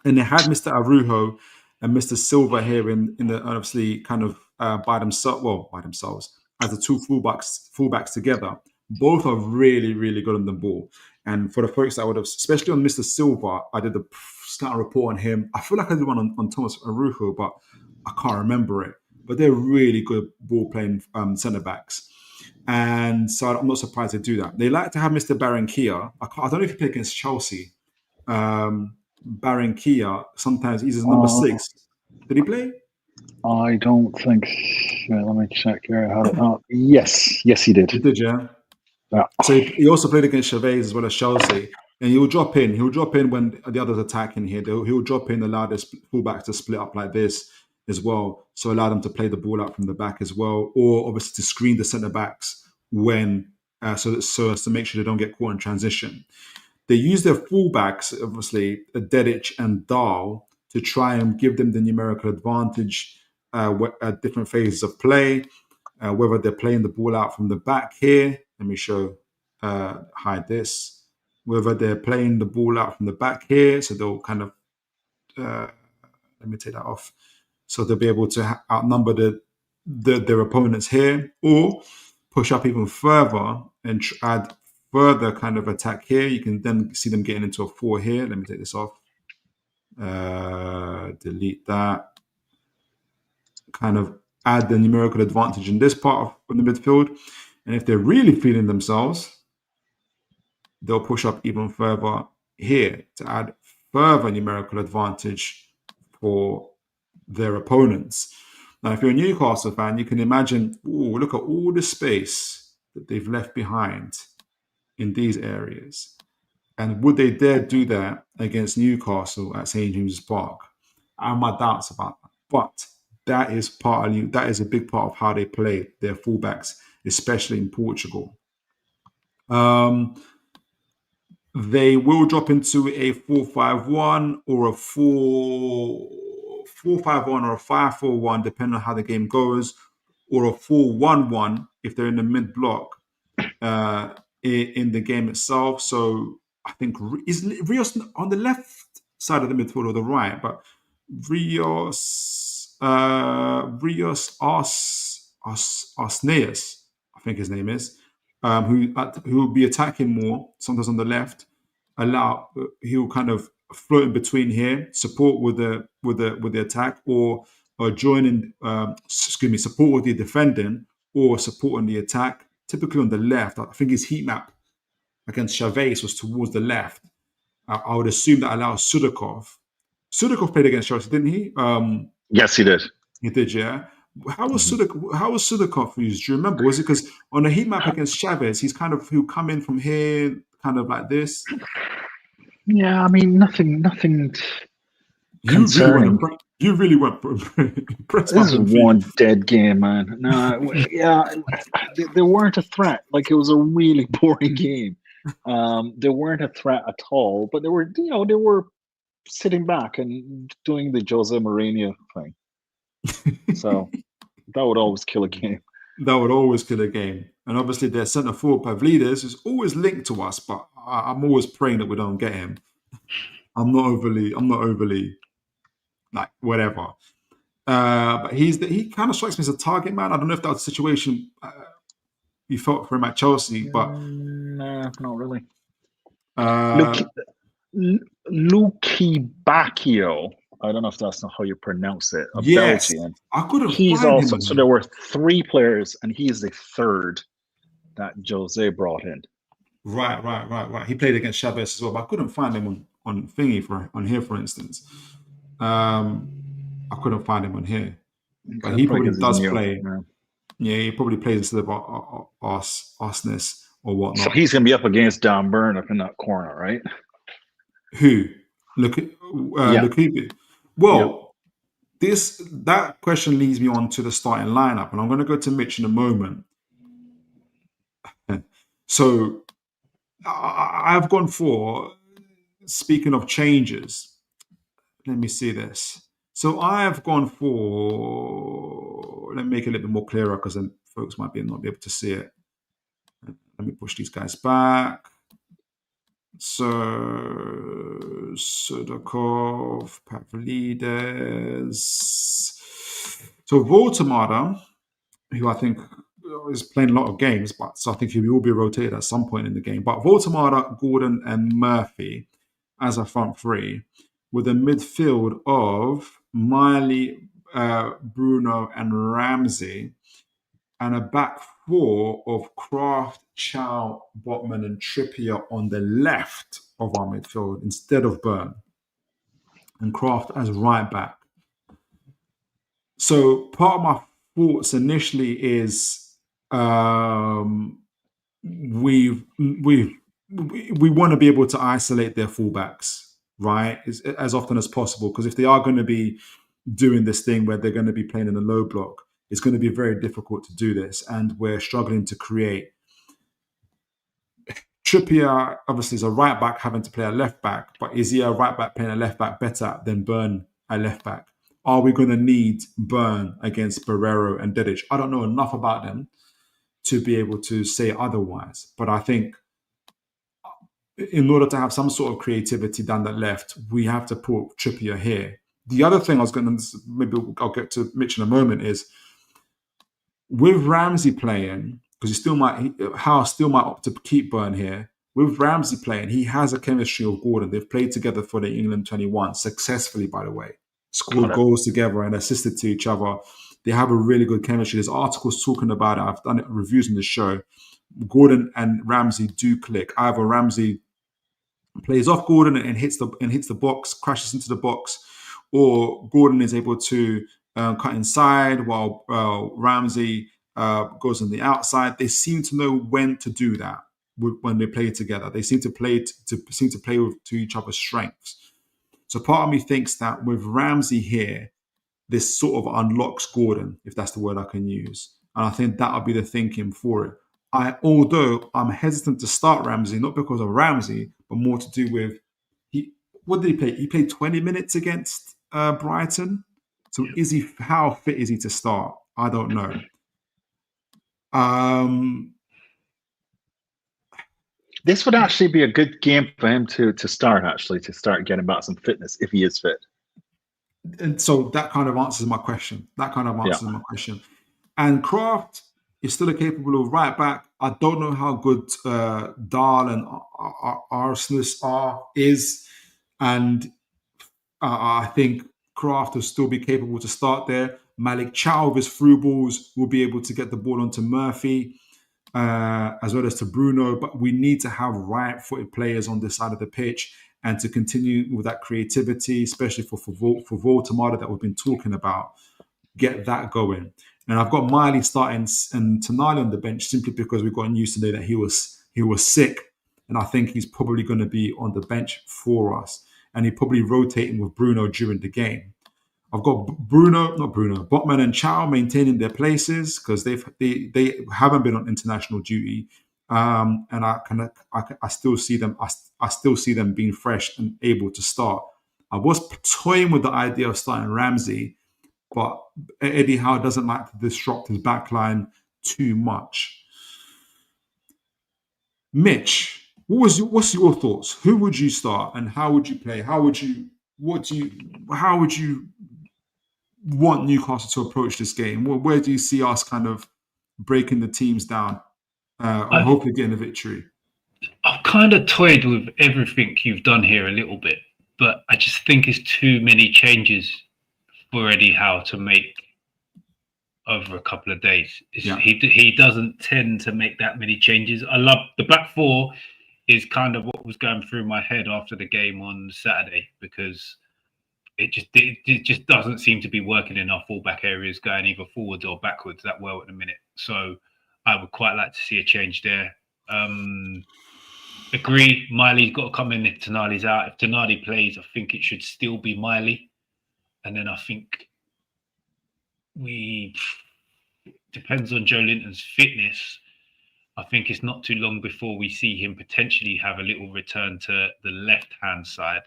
And they had Mr. Arujo and Mr. Silva here in the obviously kind of by themselves as the two fullbacks together. Both are really, really good on the ball. And for the folks that would have, especially on Mr. Silva, I did the scout report on him. I feel like I did one on Thomas Arujo, but I can't remember it. But they're really good ball-playing centre backs. And so I'm not surprised they do that. They like to have Mr. Barranquilla. I don't know if he played against Chelsea. Barranquilla, sometimes he's number 6. Did he play? I don't think so. Let me check here. Yes, he did. He did, yeah. So he also played against Chavez as well as Chelsea. And he'll drop in. He'll drop in when the others attack in here. He'll drop in, allow the fullbacks to split up like this as well. So allow them to play the ball out from the back as well. Or obviously to screen the centre-backs when so as to make sure they don't get caught in transition. They use their fullbacks, obviously, Dedic and Dahl, to try and give them the numerical advantage at different phases of play, whether they're playing the ball out from the back here. Let me hide this. Whether they're playing the ball out from the back here, so they'll kind of, let me take that off. So they'll be able to outnumber their opponents here, or push up even further and add further kind of attack here. You can then see them getting into a 4 here. Let me take this off. Delete that. Kind of add the numerical advantage in this part of the midfield. And if they're really feeling themselves, they'll push up even further here to add further numerical advantage for their opponents. Now, if you're a Newcastle fan, you can imagine, look at all the space that they've left behind in these areas. And would they dare do that against Newcastle at St. James's Park? I have my doubts about that. But that is a big part of how they play their fullbacks, especially in Portugal. They will drop into a 4-5-1 or a 4-5-1 or a 5-4-1, depending on how the game goes, or a 4-1-1 if they're in the mid block in the game itself. So I think is Rios on the left side of the midfield or the right, but Rios Arsneas, I think his name is, who will be attacking more, sometimes on the left. He'll kind of float in between here, support with the attack, or join in. Support with the defending or support on the attack. Typically on the left. I think his heat map against Chavez was towards the left. I would assume that allows Sudakov. Sudakov played against Chelsea, didn't he? Yes, he did. He did, yeah. How was Sudakov used? Do you remember? Was it because on the heat map against Chavez, he'll come in from here, kind of like this? Yeah, I mean, nothing concerning. You really weren't impressed. This is one dead game, man. No, yeah, they weren't a threat. Like, it was a really boring game. They weren't a threat at all, but they were sitting back and doing the Jose Mourinho thing. So that would always kill a game. That would always kill a game. And obviously their centre forward, Pavlidis, is always linked to us, but I'm always praying that we don't get him. I'm not overly like whatever. But he kind of strikes me as a target man. I don't know if that was a situation you felt for him at Chelsea, but no, not really. Luki Bacchio. I don't know if that's not how you pronounce it. Yes, Belgian. I could have. He's also him. So there were 3 players, and he is the 3rd that Jose brought in. Right. He played against Chavez as well, but I couldn't find him on thingy on here, for instance. I couldn't find him on here, but he probably does play. Yeah, he probably plays instead of Arsness or whatnot. So he's going to be up against Don Byrne up in that corner, right? Who? Look at Well, that question leads me on to the starting lineup, and I'm going to go to Mitch in a moment. So I've gone for, speaking of changes, let me see this. So I have gone for, let me make it a little bit more clearer because then folks might not be able to see it. Let me push these guys back. So Sudakov, Pavlidis. So Woltemade, who I think is playing a lot of games, but so I think he will be rotated at some point in the game. But Woltemade, Gordon, and Murphy as a front three, with a midfield of Miley, Bruno, and Ramsey, and a back four of Kraft, Chow, Botman, and Trippier on the left of our midfield instead of Byrne, and Kraft as right back. So part of my thoughts initially is we want to be able to isolate their fullbacks, right, as often as possible, because if they are going to be doing this thing where they're going to be playing in the low block, it's going to be very difficult to do this, and we're struggling to create. Trippier obviously is a right back having to play a left back, but is he a right back playing a left back better than Byrne a left back? Are we going to need Byrne against Barrero and Dedic? I don't know enough about them to be able to say otherwise, but I think in order to have some sort of creativity down that left, we have to put Trippier here. The other thing I was going to, maybe I'll get to Mitch in a moment, is with Ramsey playing, because Howe still might opt to keep Byrne here. With Ramsey playing, he has a chemistry of Gordon. They've played together for the England 21 successfully, by the way. Scored goals together and assisted to each other. They have a really good chemistry. There's articles talking about it. I've done reviews on the show. Gordon and Ramsey do click. Either Ramsey plays off Gordon and hits the box, crashes into the box, or Gordon is able to cut inside while Ramsey goes on the outside. They seem to know when to do that when they play together. They seem to play to each other's strengths. So part of me thinks that with Ramsey here, this sort of unlocks Gordon, if that's the word I can use. And I think that'll be the thinking for it. Although I'm hesitant to start Ramsey, not because of Ramsey, but more to do with what did he play? He played 20 minutes against Brighton. So how fit is he to start? I don't know. This would actually be a good game for him to start getting back some fitness if he is fit. And so that kind of answers my question. And Kraft is still a capable of right back. I don't know how good Dahl and Arsness is. And I think Kraft will still be capable to start there. Malik Chow with his through balls will be able to get the ball onto Murphy, as well as to Bruno. But we need to have right-footed players on this side of the pitch and to continue with that creativity, especially for Woltemade that we've been talking about. Get that going. And I've got Miley starting and Tonali on the bench simply because we've gotten used to that he was sick. And I think he's probably going to be on the bench for us. And he's probably rotating with Bruno during the game. I've got Botman and Chow maintaining their places because they haven't been on international duty, and I still see them. I still see them being fresh and able to start. I was toying with the idea of starting Ramsey, but Eddie Howe doesn't like to disrupt his backline too much. Mitch, what's your thoughts? Who would you start and how would you play? How would you want Newcastle to approach this game? Where do you see us kind of breaking the teams down and hopefully getting a victory? I've kind of toyed with everything you've done here a little bit, but I just think it's too many changes for Eddie Howe to make over a couple of days. He doesn't tend to make that many changes. I love the back four is kind of what was going through my head after the game on Saturday, because it just doesn't seem to be working in our fullback areas, going either forwards or backwards that well at the minute. So I would quite like to see a change there. Agree, Miley's got to come in if Tonali's out. If Tonali plays, I think it should still be Miley. And then I think depends on Joe Linton's fitness. I think it's not too long before we see him potentially have a little return to the left-hand side.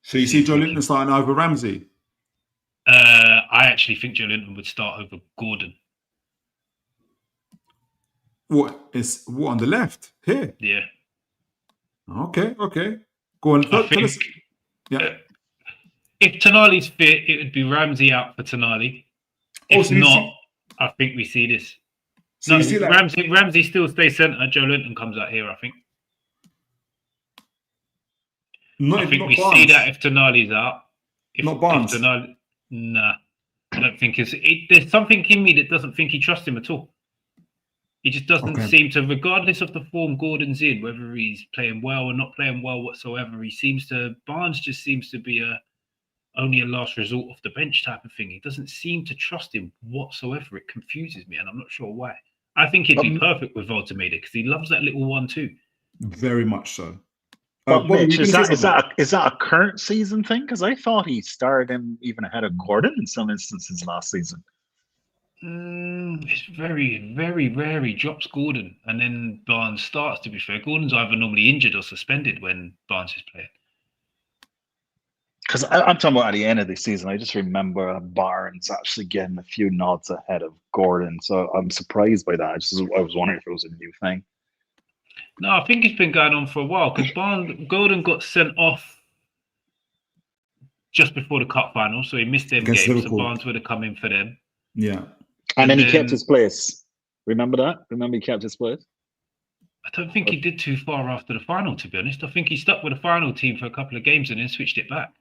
So you see Joe Linton starting over Ramsey? I actually think Joe Linton would start over Gordon. What on the left here? Yeah. Okay. Go on. Tell us. Yeah. If Tonali's fit, it would be Ramsey out for Tonali. If not, I think we see this. So you see Ramsey still stays centre. Joe Linton comes out here, I think. I think we see that if Tonali's out. Not Barnes. Nah, I don't think there's something in me that doesn't think he trusts him at all. He just doesn't seem to, regardless of the form Gordon's in, whether he's playing well or not playing well whatsoever, Barnes just seems to be only a last resort off the bench type of thing. He doesn't seem to trust him whatsoever. It confuses me, and I'm not sure why. I think he'd be perfect with Woltemade because he loves that little 1-2. Very much so. But Mitch, is that a current season thing? Because I thought he started him even ahead of Gordon in some instances last season. It's very, very rare he drops Gordon and then Barnes starts, to be fair. Gordon's either normally injured or suspended when Barnes is playing. Because I'm talking about at the end of the season, I just remember Barnes actually getting a few nods ahead of Gordon. So I'm surprised by that. I was wondering if it was a new thing. No, I think it's been going on for a while because Gordon got sent off just before the cup final, so he missed them games. Liverpool. So Barnes would have come in for them. Yeah. And then he kept his place. Remember that? Remember he kept his place? I don't think he did too far after the final, to be honest. I think he stuck with the final team for a couple of games and then switched it back.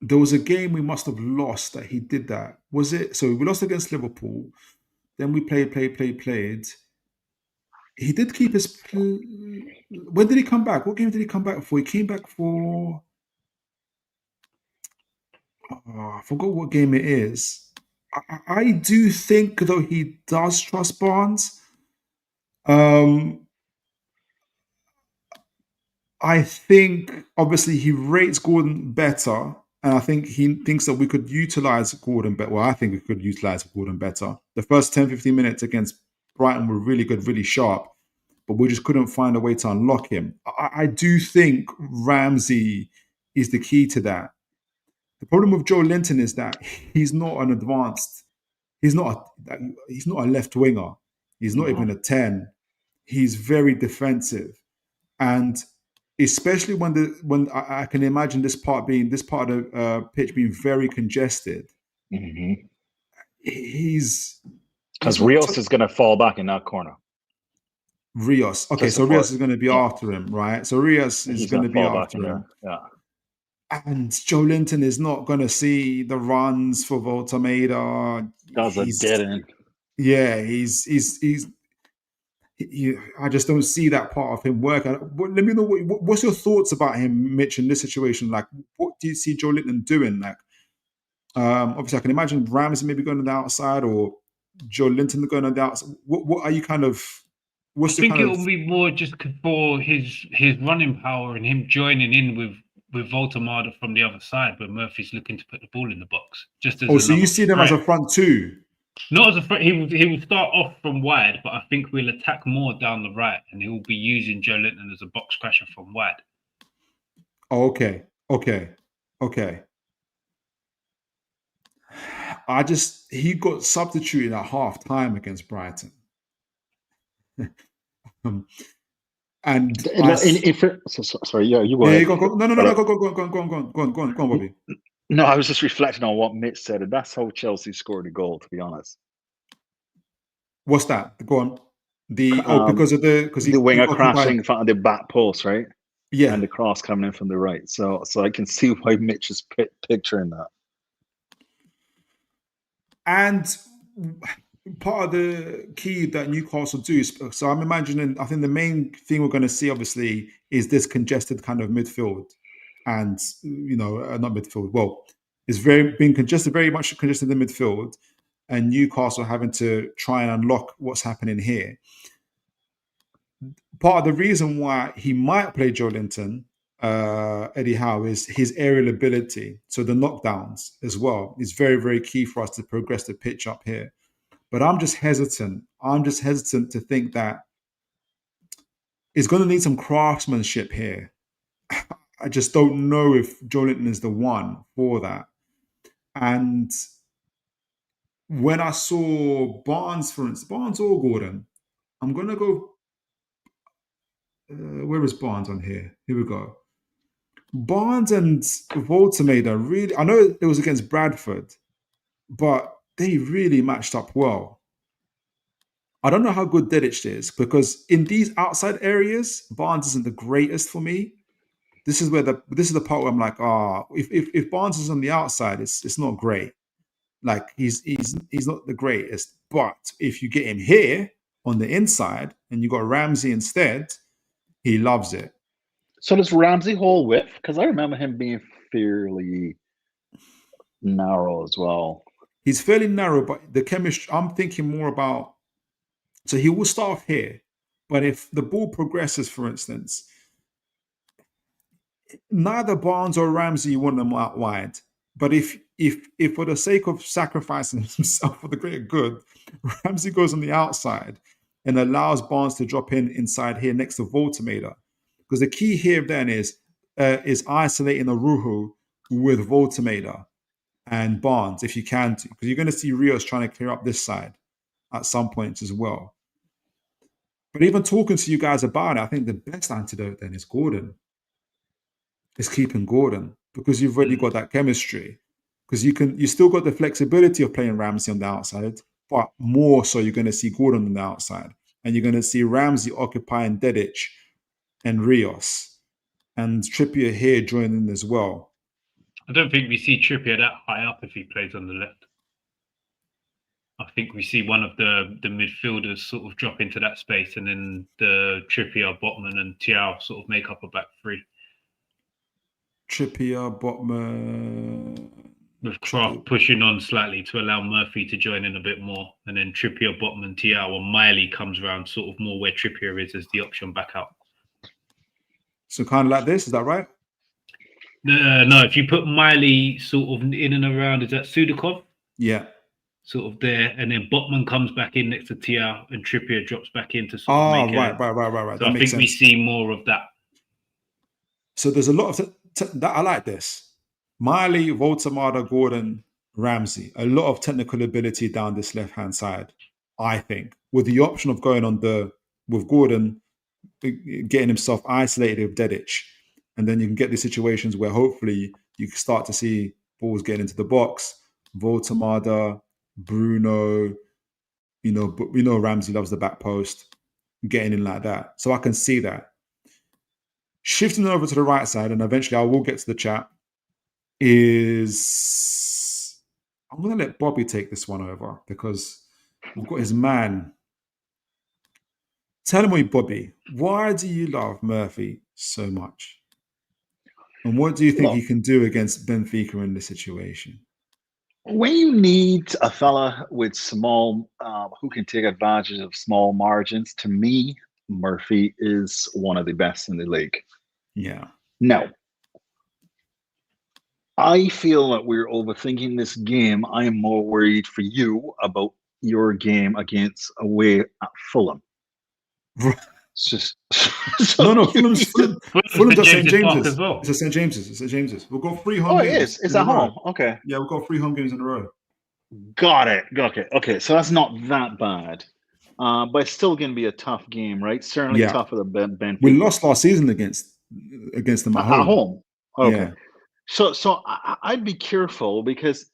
There was a game we must have lost that he did that. Was it? So we lost against Liverpool. Then we played. He did keep his... When did he come back? What game did he come back for? He came back for... I forgot what game it is. I do think, though, he does trust Barnes. I think, obviously, he rates Gordon better. And I think he thinks that we could utilize Gordon better. Well, I think we could utilize Gordon better. The first 10, 15 minutes against Brighton were really good, really sharp. But we just couldn't find a way to unlock him. I do think Ramsey is the key to that. The problem with Joe Linton is that he's not an advanced. He's not a left winger. He's not even a 10. He's very defensive, and especially when I can imagine this part of the pitch being very congested. Mm-hmm. Because Rios is going to fall back in that corner. Rios, okay, so Rios is going to be after him, right? So Rios is going to be after him. Yeah. And Joe Linton is not going to see the runs for Woltemade. Yeah, I just don't see that part of him work. Let me know what's your thoughts about him, Mitch, in this situation. Like, what do you see Joe Linton doing? Like, obviously, I can imagine Ramsey maybe going on the outside or Joe Linton going on the outside. What are you kind of? I think it will be more just for his running power and him joining in with Woltemade from the other side, where Murphy's looking to put the ball in the box. Just as so you see them as a front two? Not as a front. He will start off from wide, but I think we'll attack more down the right, and he'll be using Joe Linton as a box crasher from wide. Oh, okay. He got substituted at half time against Brighton. Sorry, yeah, you go ahead. Go on, Bobby. No, I was just reflecting on what Mitch said, and that's how Chelsea scored a goal, to be honest. What's that? Go on. Because the winger crashing in front of the back post, right? Yeah, and the cross coming in from the right. So I can see why Mitch is picturing that. And part of the key that Newcastle do is, so I'm imagining, I think the main thing we're going to see, obviously, is this congested kind of midfield. And, not midfield, well, it's being congested, very much congested in the midfield, and Newcastle having to try and unlock what's happening here. Part of the reason why he might play Joelinton, Eddie Howe, is his aerial ability. So the knockdowns as well is very, very key for us to progress the pitch up here. But I'm just hesitant. To think that it's going to need some craftsmanship here. I just don't know if Joelinton is the one for that. And when I saw Barnes, for instance, Barnes or Gordon, I'm going to go. Where is Barnes on here? Here we go. Barnes and Woltemade are really, I know it was against Bradford, but they really matched up well. I don't know how good Dedic is, because in these outside areas, Barnes isn't the greatest for me. This is the part where I'm like, if Barnes is on the outside, it's not great. Like he's not the greatest. But if you get him here on the inside and you got Ramsey instead, he loves it. So does Ramsey hold width? Because I remember him being fairly narrow as well. He's fairly narrow, but the chemistry, I'm thinking more about, so he will start off here, but if the ball progresses, for instance, neither Barnes or Ramsey want them out wide. But if for the sake of sacrificing himself for the greater good, Ramsey goes on the outside and allows Barnes to drop in inside here next to Woltemade. Because the key here then is isolating Arujo with Woltemade and Barnes, if you can, because you're going to see Rios trying to clear up this side at some points as well. But even talking to you guys about it, I think the best antidote then is Gordon. Is keeping Gordon, because you've already got that chemistry. Because you still got the flexibility of playing Ramsey on the outside, but more so you're going to see Gordon on the outside. And you're going to see Ramsey occupying Dedic and Rios. And Trippier here joining as well. I don't think we see Trippier that high up if he plays on the left. I think we see one of the midfielders sort of drop into that space, and then the Trippier, Botman and Thiaw sort of make up a back three. Trippier, Botman. With Kraft pushing on slightly to allow Murphy to join in a bit more. And then Trippier, Botman, Thiaw, or Miley comes around sort of more where Trippier is as the option back out. So kind of like this, is that right? No, if you put Miley sort of in and around, is that Sudakov? Yeah. Sort of there, and then Botman comes back in next to Thiaw, and Trippier drops back in to sort of make right. So I think we see more of that. So there's a lot of that. I like this. Miley, Woltemade, Gordon, Ramsey. A lot of technical ability down this left-hand side, I think, with the option of going on with Gordon, getting himself isolated with Dedic. And then you can get these situations where hopefully you can start to see balls getting into the box. Woltemade, Bruno, but we know Ramsey loves the back post, getting in like that. So I can see that. Shifting over to the right side, and eventually I will get to the chat, is I'm going to let Bobby take this one over because we've got his man. Tell me, Bobby, why do you love Murphy so much? And what do you think he can do against Benfica in this situation? When you need a fella with small, who can take advantage of small margins, to me, Murphy is one of the best in the league. Yeah. Now, I feel that we're overthinking this game. I am more worried for you about your game away at Fulham. It's just no. Fulham's at St. James's as well. It's at St. James's. It's at James's. We'll go 3 home games. Oh, it is. It's at home. Okay. Yeah, we'll go 3 home games in a row. Got it. Okay. So that's not that bad. But it's still going to be a tough game, right? Certainly tougher than Benfica. We lost last season against them at home. At home. Okay. Yeah. So I'd be careful because,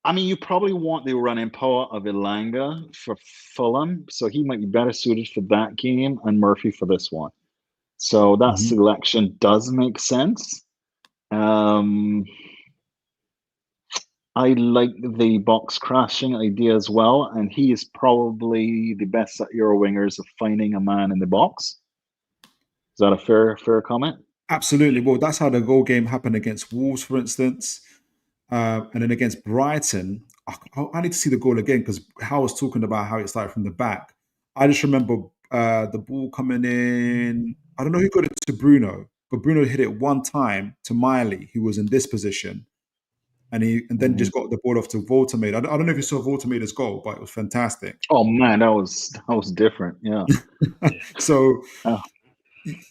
I mean, you probably want the running power of Elanga for Fulham, so he might be better suited for that game, and Murphy for this one. So that selection does make sense. I like the box crashing idea as well, and he is probably the best at Euro wingers of finding a man in the box. Is that a fair comment? Absolutely. Well, that's how the goal game happened against Wolves, for instance. And then against Brighton, I need to see the goal again because Howe was talking about how it started from the back. I just remember the ball coming in. I don't know who got it to Bruno, but Bruno hit it one time to Miley, who was in this position. And then just got the ball off to Woltemade. I don't know if you saw Woltemade's goal, but it was fantastic. Oh man, that was different. Yeah. So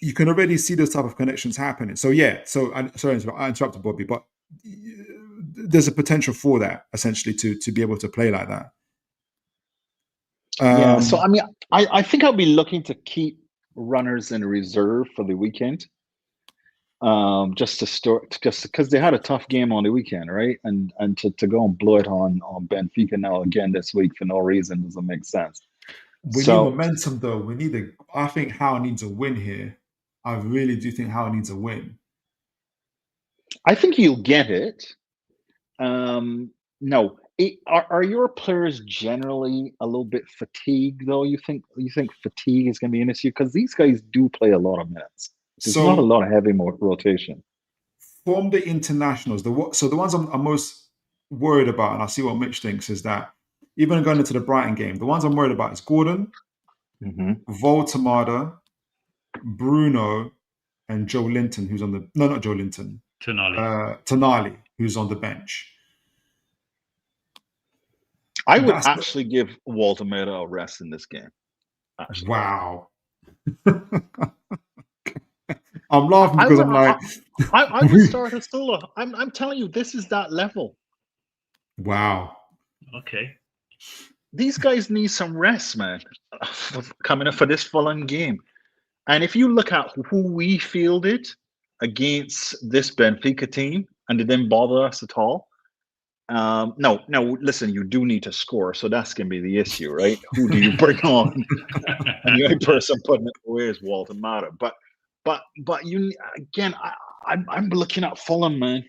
you can already see those type of connections happening. So yeah. So sorry, I interrupted Bobby, but there's a potential for that essentially to be able to play like that. Yeah. So I mean, I think I'll be looking to keep runners in reserve for the weekend. Just because they had a tough game on the weekend, right? And to go and blow it on Benfica now again this week for no reason doesn't make sense. We need momentum though. I think Howe needs a win here. I really do think Howe needs a win. I think you'll get it. No. Are your players generally a little bit fatigued though? You think fatigue is going to be an issue? Because these guys do play a lot of minutes. There's not a lot of heavy rotation. From the internationals, the ones I'm most worried about, and I see what Mitch thinks, is that even going into the Brighton game, the ones I'm worried about is Gordon, Woltemade, Bruno, and Joe Linton, who's on the not Joe Linton, Tonali, who's on the bench. I would actually give Woltemade a rest in this game. Actually. Wow. I'm laughing because I'm like, I would start Asula. I'm telling you, this is that level. Wow. Okay. These guys need some rest, man, coming up for this Fulham game. And if you look at who we fielded against this Benfica team, and it didn't bother us at all. No, listen, you do need to score, so that's going to be the issue, right? Who do you bring on? And the only person putting it away is Woltemade. But you again, I'm looking at Fulham, man.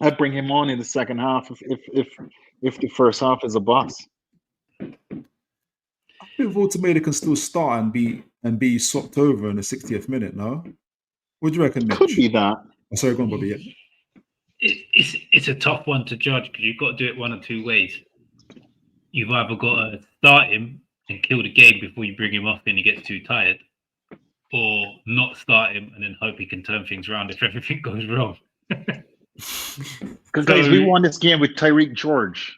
I'd bring him on in the second half if the first half is a bust. I think Woltemade can still start and be swapped over in the 60th minute. No, what do you reckon, Mitch? Could be that. Oh, sorry, go on, Bobby. Yeah. It's a tough one to judge because you've got to do it one of two ways. You've either got to start him and kill the game before you bring him off and he gets too tired, or not start him and then hope he can turn things around if everything goes wrong. Because guys, we won this game with Tyreek George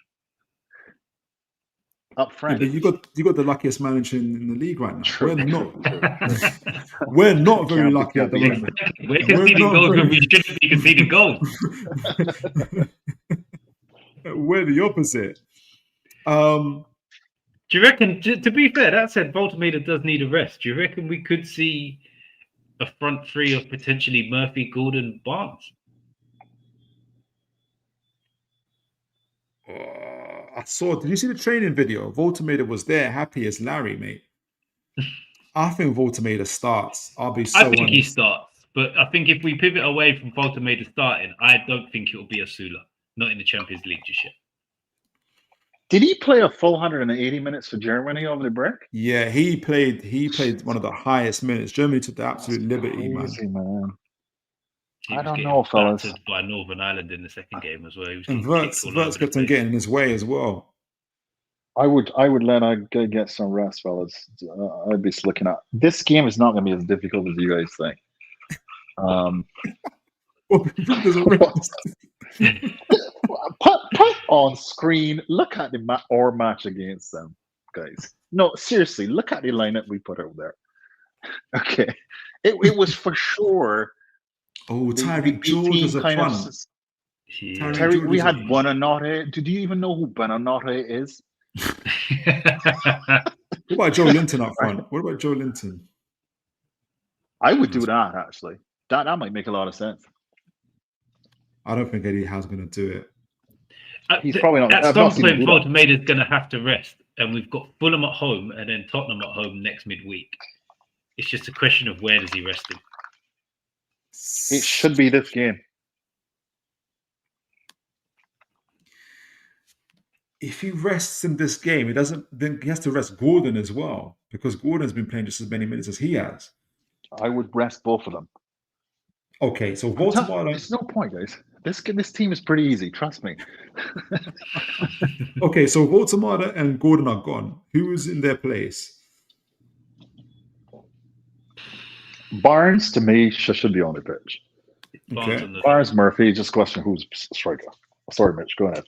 up front. Yeah, you got the luckiest manager in the league right now. True. We're not very lucky at the moment. We're conceding goals when we shouldn't be conceding goals. We're the opposite. Do you reckon, to be fair, that said, Woltemade does need a rest. Do you reckon we could see a front three of potentially Murphy, Gordon, Barnes? Did you see the training video? Woltemade was there, happy as Larry, mate. I think Woltemade starts. I think he starts. But I think if we pivot away from Woltemade starting, I don't think it will be Asula. Not in the Champions League just yet. Did he play a full 180 minutes for Germany over the break? Yeah, he played one of the highest minutes. Germany took the absolute liberty, man. He I don't know, fellas. By Northern Ireland in the second game as well. And Verts kept on getting in his way as well. I would let I get some rest, fellas. I'd be looking at this game is not going to be as difficult as you guys think. Put on screen. Look at our match against them, guys. No, seriously, look at the lineup we put out there. Okay, it was for sure. Oh, Tyreek George was a fun. Tyreek, we had Buonanotte. Do you even know who Buonanotte is? What about Joe Linton up front? What about Joe Linton? I would do that, actually. That might make a lot of sense. I don't think Eddie Howe's going to do it. He's probably not. At some point, Woltemade is going to have to rest. And we've got Fulham at home and then Tottenham at home next midweek. It's just a question of where does he rest him? It should be this game. if he rests in this game, he doesn't. Then he has to rest Gordon as well because Gordon's been playing just as many minutes as he has. I would rest both of them. Okay, so Woltemade. There's no point, guys. This team is pretty easy. Trust me. Okay, so Woltemade and Gordon are gone. Who's in their place? Barnes, to me, should be on the pitch. Okay. Barnes, Murphy, just question who's striker. Sorry, Mitch, go ahead.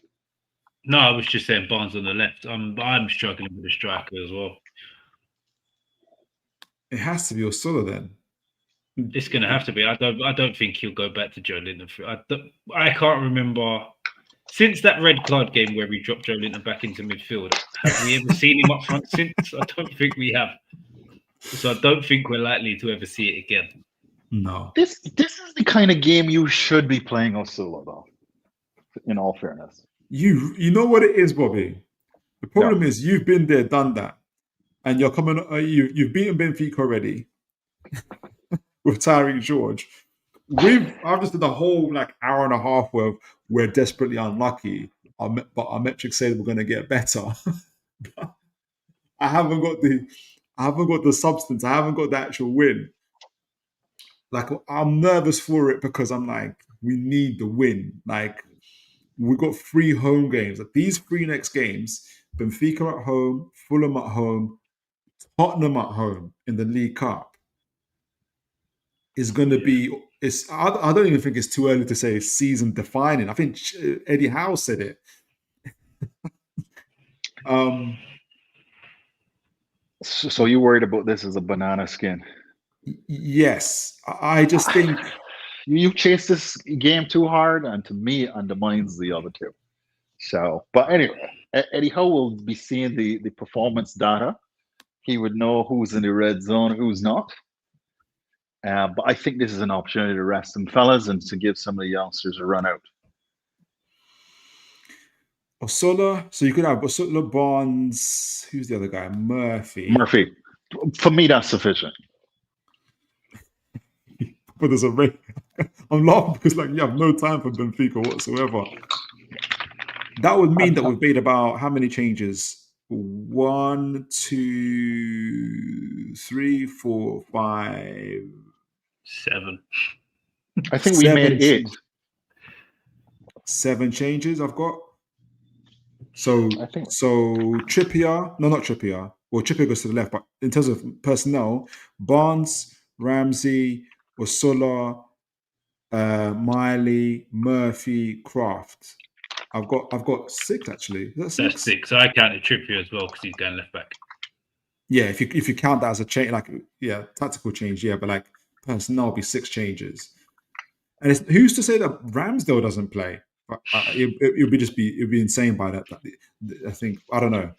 No, I was just saying Barnes on the left. I'm struggling with the striker as well. It has to be Osula then. It's going to have to be. I don't think he'll go back to Joe Linton. I can't remember since that red card game where we dropped Joe Linton back into midfield. Have we ever seen him up front since? I don't think we have. So I don't think we're likely to ever see it again. No. This is the kind of game you should be playing Osula, though. In all fairness, you know what it is, Bobby. The problem is you've been there, done that, and you're coming. You've beaten Benfica already with Tyreek George. I've just did the whole hour and a half where we're desperately unlucky, but our metrics say we're going to get better. I haven't got the substance. I haven't got the actual win. I'm nervous for it because I'm we need the win. We've got 3 home games. These 3 next games, Benfica at home, Fulham at home, Tottenham at home in the League Cup, is going to be... I don't even think it's too early to say season defining. I think Eddie Howe said it. So you worried about this as a banana skin? Yes. I just think... You chase this game too hard, and to me, undermines the other two. So, but anyway, Eddie Howe will be seeing the performance data. He would know who's in the red zone, who's not. But I think this is an opportunity to rest some fellas and to give some of the youngsters a run out. Osula, so you could have Osula, Barnes. Who's the other guy? Murphy. For me, that's sufficient. But there's a rate. I'm laughing because you have no time for Benfica whatsoever. That would mean that we've made about how many changes? 1, 2, 3, 4, 5, 7. I think we made 8. 7 changes I've got. So Trippier, no, not Trippier. Well, Trippier goes to the left, but in terms of personnel, Barnes, Ramsey, Osula, Miley, Murphy, Kraft. I've got 6 actually. That's 6. So I counted Trippier as well because he's going left back. Yeah, if you count that as a change, tactical change, but personnel will be 6 changes. And who's to say that Ramsdale doesn't play? It would be insane by that. I think I don't know.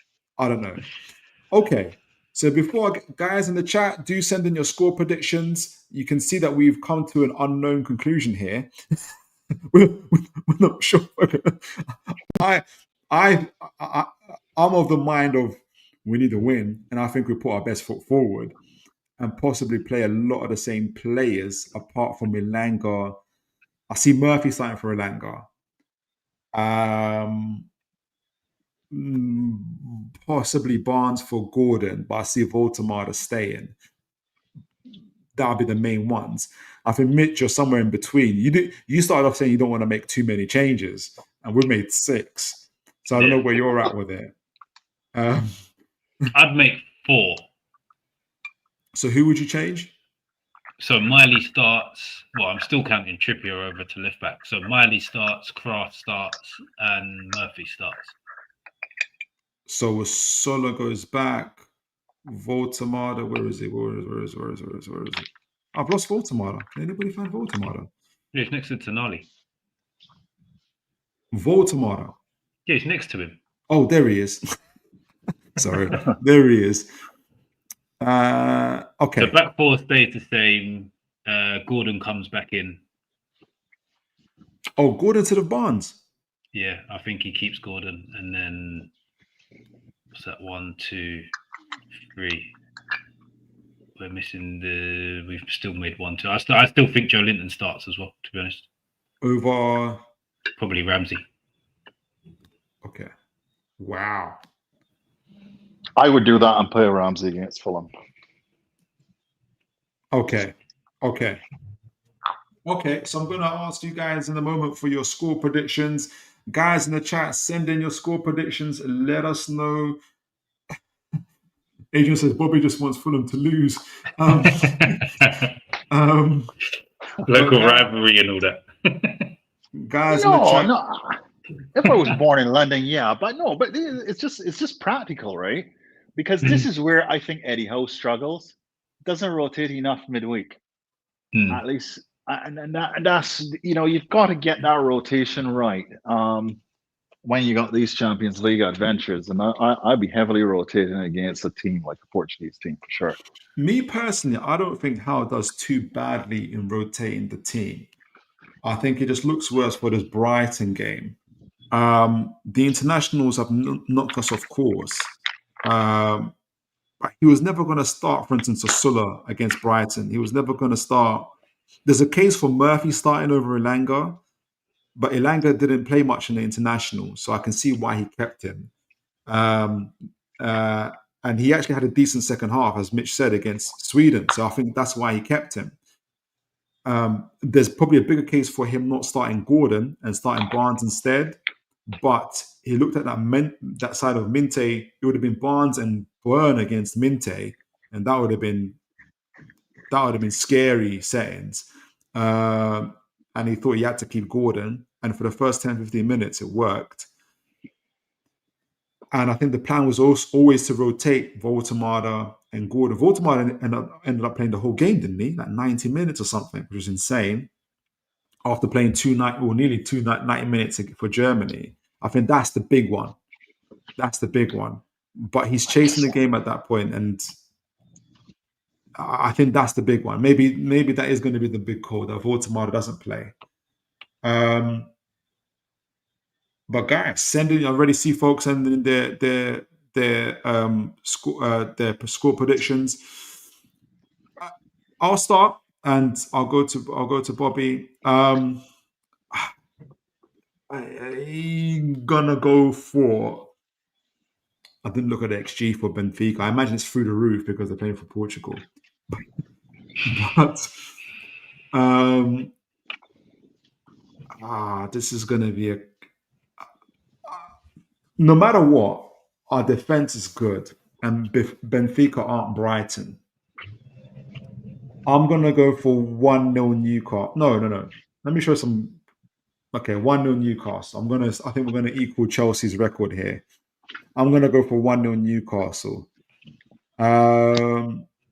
Okay. So before guys in the chat, do send in your score predictions. You can see that we've come to an unknown conclusion here. we're not sure. I'm of the mind of we need a win, and I think we put our best foot forward and possibly play a lot of the same players apart from Elanga. I see Murphy starting for Elanga. Possibly Barnes for Gordon, but I see Woltemade staying. That'll be the main ones. I think Mitch, you're somewhere in between. You started off saying you don't want to make too many changes, and we've made 6. So I don't know where you're at with it. I'd make 4. So who would you change? So Miley starts. Well, I'm still counting Trippier over to left back. So Miley starts, Kraft starts, and Murphy starts. So Solo goes back. Woltemade, where is he? Where is it? I've lost Woltemade. Can anybody find Woltemade? Yeah, he's next to Tonali. Woltemade. Yeah, he's next to him. Oh, there he is. Sorry, there he is. Okay. So back 4 stays the same. Gordon comes back in. Oh, Gordon to the Barnes. Yeah, I think he keeps Gordon, and then what's that? 1, 2, 3. We're missing we've still made 1, 2. I still think Joe Linton starts as well, to be honest. Over probably Ramsey. Okay. Wow. I would do that and play Ramsey against Fulham. Okay. So I'm going to ask you guys in a moment for your score predictions. Guys in the chat, send in your score predictions. Let us know. Adrian says Bobby just wants Fulham to lose. Local rivalry and all that. Guys in the chat. No. If I was born in London, yeah, but no, but it's just practical, right? Because this is where I think Eddie Howe struggles. Doesn't rotate enough midweek, at least, and that's you've got to get that rotation right. When you got these Champions League adventures, and I'd be heavily rotating against a team like a Portuguese team for sure. Me personally, I don't think Howe does too badly in rotating the team. I think it just looks worse for this Brighton game. The internationals have knocked us off course. But he was never going to start, for instance, Asula against Brighton. He was never going to start. There's a case for Murphy starting over Elanga, but Elanga didn't play much in the international, so I can see why he kept him. And he actually had a decent second half, as Mitch said, against Sweden. So I think that's why he kept him. There's probably a bigger case for him not starting Gordon and starting Barnes instead. But he looked at that side of Minte. It would have been Barnes and Byrne against Minte, and that would have been scary settings. And he thought he had to keep Gordon. And for the first 10, 15 minutes, it worked. And I think the plan was always to rotate Woltemade and Gordon. Woltemade ended up playing the whole game, didn't he? Like 90 minutes or something, which was insane. After playing nearly 90 minutes for Germany. I think that's the big one. But he's chasing the game at that point, and I think that's the big one. Maybe that is going to be the big call that Woltemade doesn't play. But guys, I already see folks sending their score predictions. I'll start, and I'll go to Bobby. I'm gonna go for. I didn't look at the XG for Benfica. I imagine it's through the roof because they're playing for Portugal. But this is gonna be no matter what, our defense is good, and Benfica aren't Brighton. I'm gonna go for 1-0 Newcastle. No. Let me show some. Okay, 1-0 Newcastle. I think we're gonna equal Chelsea's record here. I'm gonna go for 1-0 Newcastle.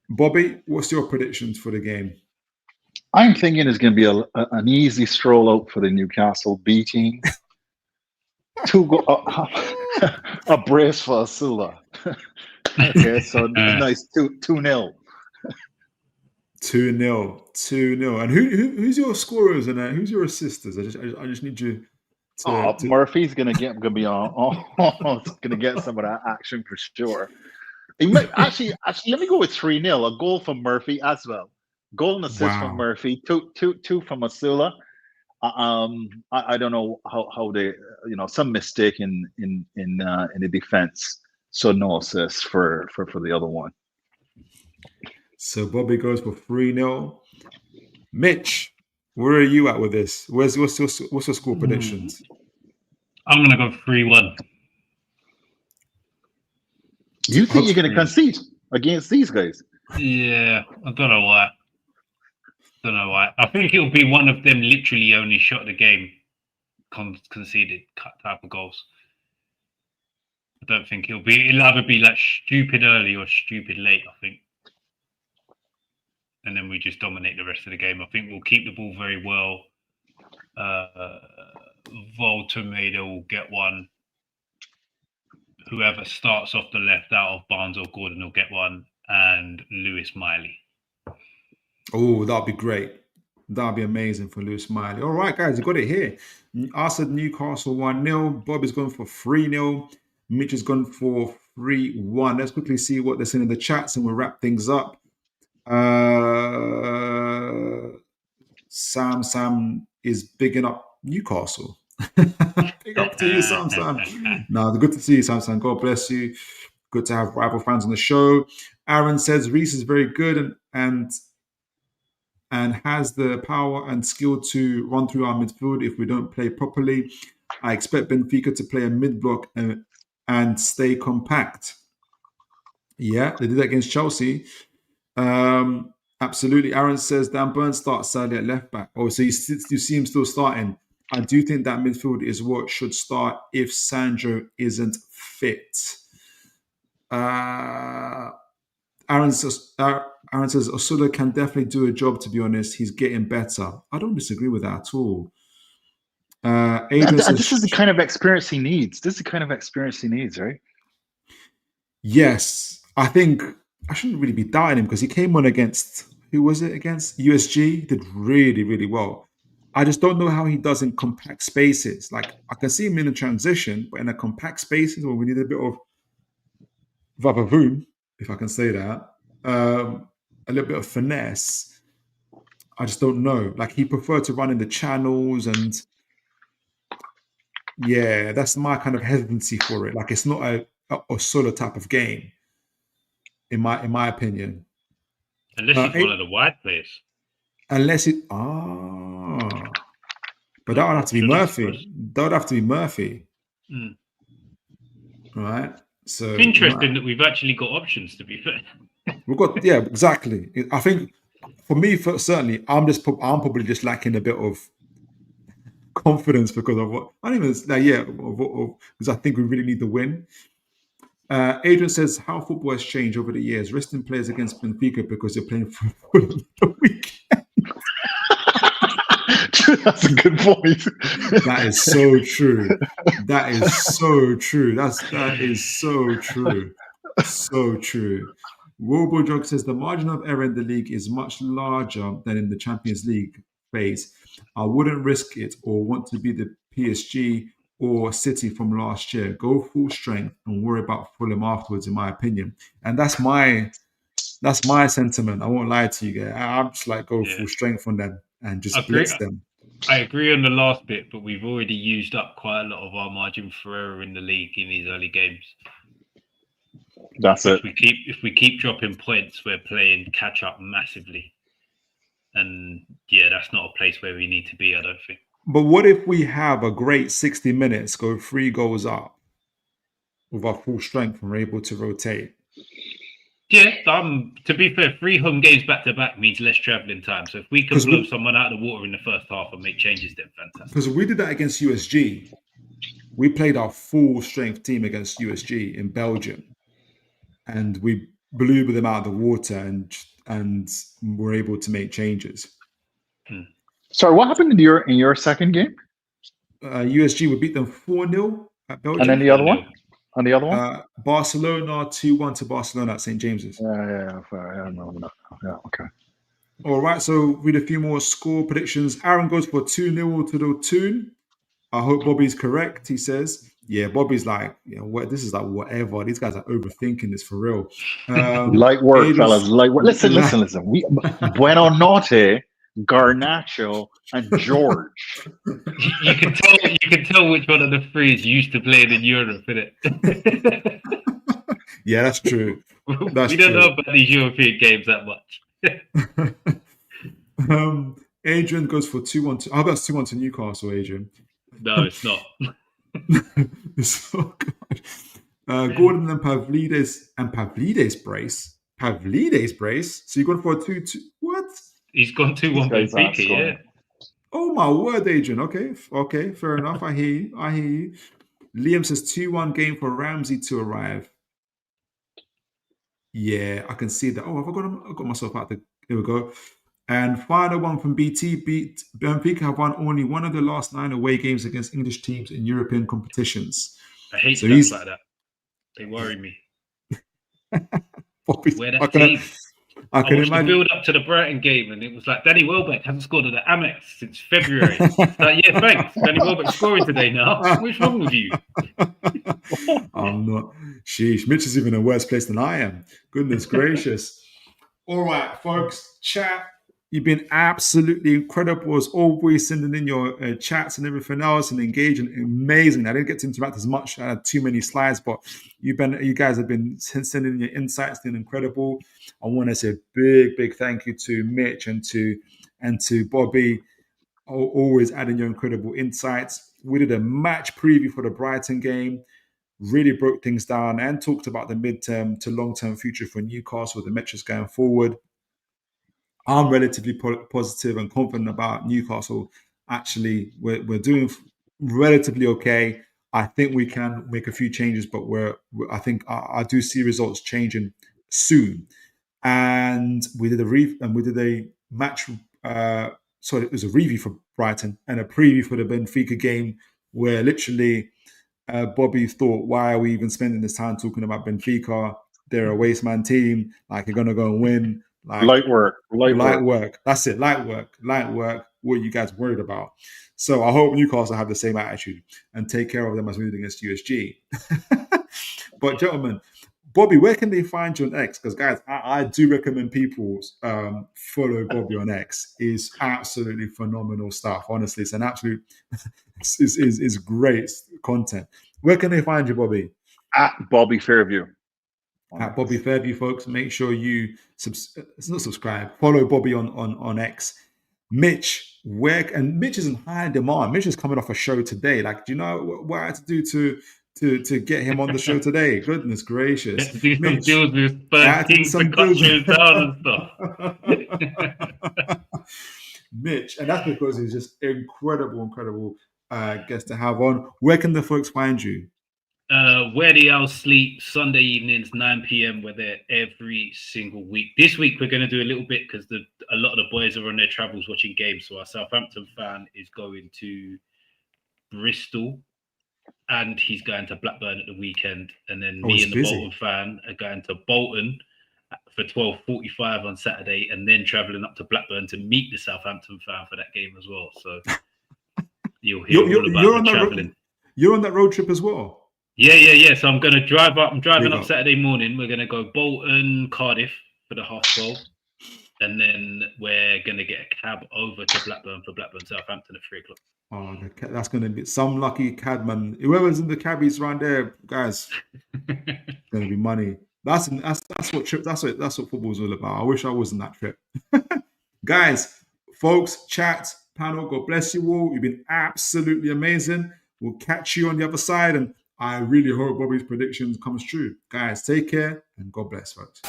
Bobby, what's your predictions for the game? I'm thinking it's going to be an easy stroll out for the Newcastle B team. A brace for Asula. Okay, so nice 2-0. 2-0. And who's your scorers and who's your assisters? I just need you. Murphy's gonna be gonna get some of that action for sure. He might actually let me go with 3-0. A goal from Murphy as well. Goal and assist from Murphy. Two from Asula. I don't know how they some mistake in the defense. So no assist for the other one. So Bobby goes for 3-0. Mitch, where are you at with this? What's your score predictions? I'm gonna go 3-1. You think you're gonna concede against these guys? Yeah, I don't know why. I think it'll be one of them literally only shot the game conceded type of goals. I don't think it'll either be like stupid early or stupid late, I think. And then we just dominate the rest of the game. I think we'll keep the ball very well. Woltemade will get one. Whoever starts off the left out of Barnes or Gordon will get one. And Lewis Miley. Oh, that'll be great. That'll be amazing for Lewis Miley. All right, guys, you got it here. I said Newcastle 1-0. Bob is going for 3-0. Mitch is going for 3-1. Let's quickly see what they're saying in the chats and we'll wrap things up. Sam is bigging up Newcastle. Big up to you, Samson. No, good to see you, Samson. God bless you. Good to have rival fans on the show. Aaron says Reece is very good and has the power and skill to run through our midfield if we don't play properly. I expect Benfica to play a mid-block and stay compact. Yeah, they did that against Chelsea. Absolutely. Aaron says Dan Burns starts sadly at left back. Oh, so you see him still starting. I do think that midfield is what should start if Sandro isn't fit. Aaron says Osula can definitely do a job, to be honest. He's getting better. I don't disagree with that at all. This is the kind of experience he needs. Right? Yes. I think I shouldn't really be doubting him because he came on against, who was it against? USG. He did really, really well. I just don't know how he does in compact spaces. Like, I can see him in a transition, but in a compact spaces where we need a bit of vavavoom, if I can say that, a little bit of finesse. I just don't know. Like, he preferred to run in the channels, and yeah, that's my kind of hesitancy for it. Like, it's not a solo type of game, in my opinion. Unless he's one of the wide players. Unless it but that would have to be Murphy. That would have to be Murphy. Right? So it's interesting that we've actually got options, to be fair. We've got, yeah, exactly. I think for me, certainly, I'm probably just lacking a bit of confidence because of what I don't even because I think we really need the win. Adrian says how football has changed over the years, resting players against Benfica because they're playing football the weekend. That's a good point. That is so true. That is so true. That is so true. So true. RoboJog says the margin of error in the league is much larger than in the Champions League phase. I wouldn't risk it or want to be the PSG or City from last year. Go full strength and worry about Fulham afterwards, in my opinion. And that's my sentiment. I won't lie to you guys. I'm just like go full strength on them and just blitz them. I agree on the last bit, but we've already used up quite a lot of our margin for error in the league in these early games. That's it. If we keep dropping points, we're playing catch up massively. And yeah, that's not a place where we need to be, I don't think. But what if we have a great 60 minutes, go 3 goals up with our full strength and we're able to rotate? Yeah, to be fair, 3 home games back to back means less travelling time. So if we can blow someone out of the water in the first half and make changes, then fantastic. Because we did that against USG. We played our full strength team against USG in Belgium. And we blew them out of the water and were able to make changes. Sorry, what happened in your second game? USG, we beat them 4-0 at Belgium. And then the other one? And the other one? Barcelona 2-1 to Barcelona at St. James's. Yeah, okay. All right, so read a few more score predictions. Aaron goes for 2-0 to the Toon. I hope Bobby's correct, he says. Yeah, Bobby's like, this is like whatever. These guys are overthinking this for real. Light work, fellas. Light work. Listen. We Buonanotte, Garnacho, and George. You can tell which one of the three is used to playing in Europe, innit? Yeah, that's true. We don't know about these European games that much. Adrian goes for 2-1. How about 2-1 to Newcastle, Adrian? No, it's not. So good. Gordon and Pavlidis brace. So you're going for a 2-2. What? He's gone 2-1 Benfica, yeah. Oh my word, Adrian. Okay, fair enough. I hear you. Liam says 2-1 game for Ramsey to arrive. Yeah, I can see that. Oh, I got myself out there. Here we go. And final one from BT. Benfica have won only one of the last 9 away games against English teams in European competitions. I hate stuff like that. They worry me. We're that team. I watched the build up to the Brighton game, and it was like Danny Welbeck hasn't scored at the Amex since February. It's like, yeah, thanks. Danny Welbeck's scoring today now. What's wrong with you? I'm not. Sheesh. Mitch is even in a worse place than I am. Goodness gracious. All right, folks. Chat. You've been absolutely incredible as always, sending in your chats and everything else and engaging. Amazing. I didn't get to interact as much. I had too many slides, but you guys have been sending in your insights. Been incredible. I want to say a big thank you to Mitch and to Bobby, always adding your incredible insights. We did a match preview for the Brighton game. Really broke things down and talked about the midterm to long-term future for Newcastle, the metrics going forward. I'm relatively positive and confident about Newcastle. Actually, we're doing relatively okay. I think we can make a few changes, but I think I do see results changing soon. And we did a match. Sorry, it was a review for Brighton and a preview for the Benfica game, where literally Bobby thought, "Why are we even spending this time talking about Benfica? They're a waste man team. Like, they're gonna go and win." Like, light work. That's it. Light work. What are you guys worried about? So I hope Newcastle have the same attitude and take care of them as we did against USG. But gentlemen, Bobby, where can they find you on X? Because guys, I do recommend people follow Bobby on X. Is absolutely phenomenal stuff. Honestly, it's an absolute is great content. Where can they find you, Bobby? At Bobby Fairview. At Bobby Fairview, folks. Make sure you subscribe. Follow Bobby on X. Mitch, Mitch is in high demand. Mitch is coming off a show today. Like, do you know what I had to do to get him on the show today? Goodness gracious. Let's do some deals with things to cut shows down and stuff. Mitch, and that's because he's just incredible guest to have on. Where can the folks find you? Where the Owls Sleep, Sunday evenings, 9 p.m. We're there every single week. This week we're going to do a little bit because a lot of the boys are on their travels watching games. So our Southampton fan is going to Bristol and he's going to Blackburn at the weekend. And then me and the Bolton fan are going to Bolton for 12:45 on Saturday and then travelling up to Blackburn to meet the Southampton fan for that game as well. So you'll hear all about the travelling. You're on that road trip as well? Yeah. So I'm going to drive up. I'm driving up Saturday morning. We're going to go Bolton, Cardiff for the 12:30. And then we're going to get a cab over to Blackburn for Blackburn Southampton at 3:00. Oh, that's going to be some lucky cadman. Whoever's in the cabbies around there, guys, it's going to be money. That's what football's all about. I wish I was in that trip. Guys, folks, chat, panel, God bless you all. You've been absolutely amazing. We'll catch you on the other side, and I really hope Bobby's predictions comes true. Guys, take care and God bless, folks.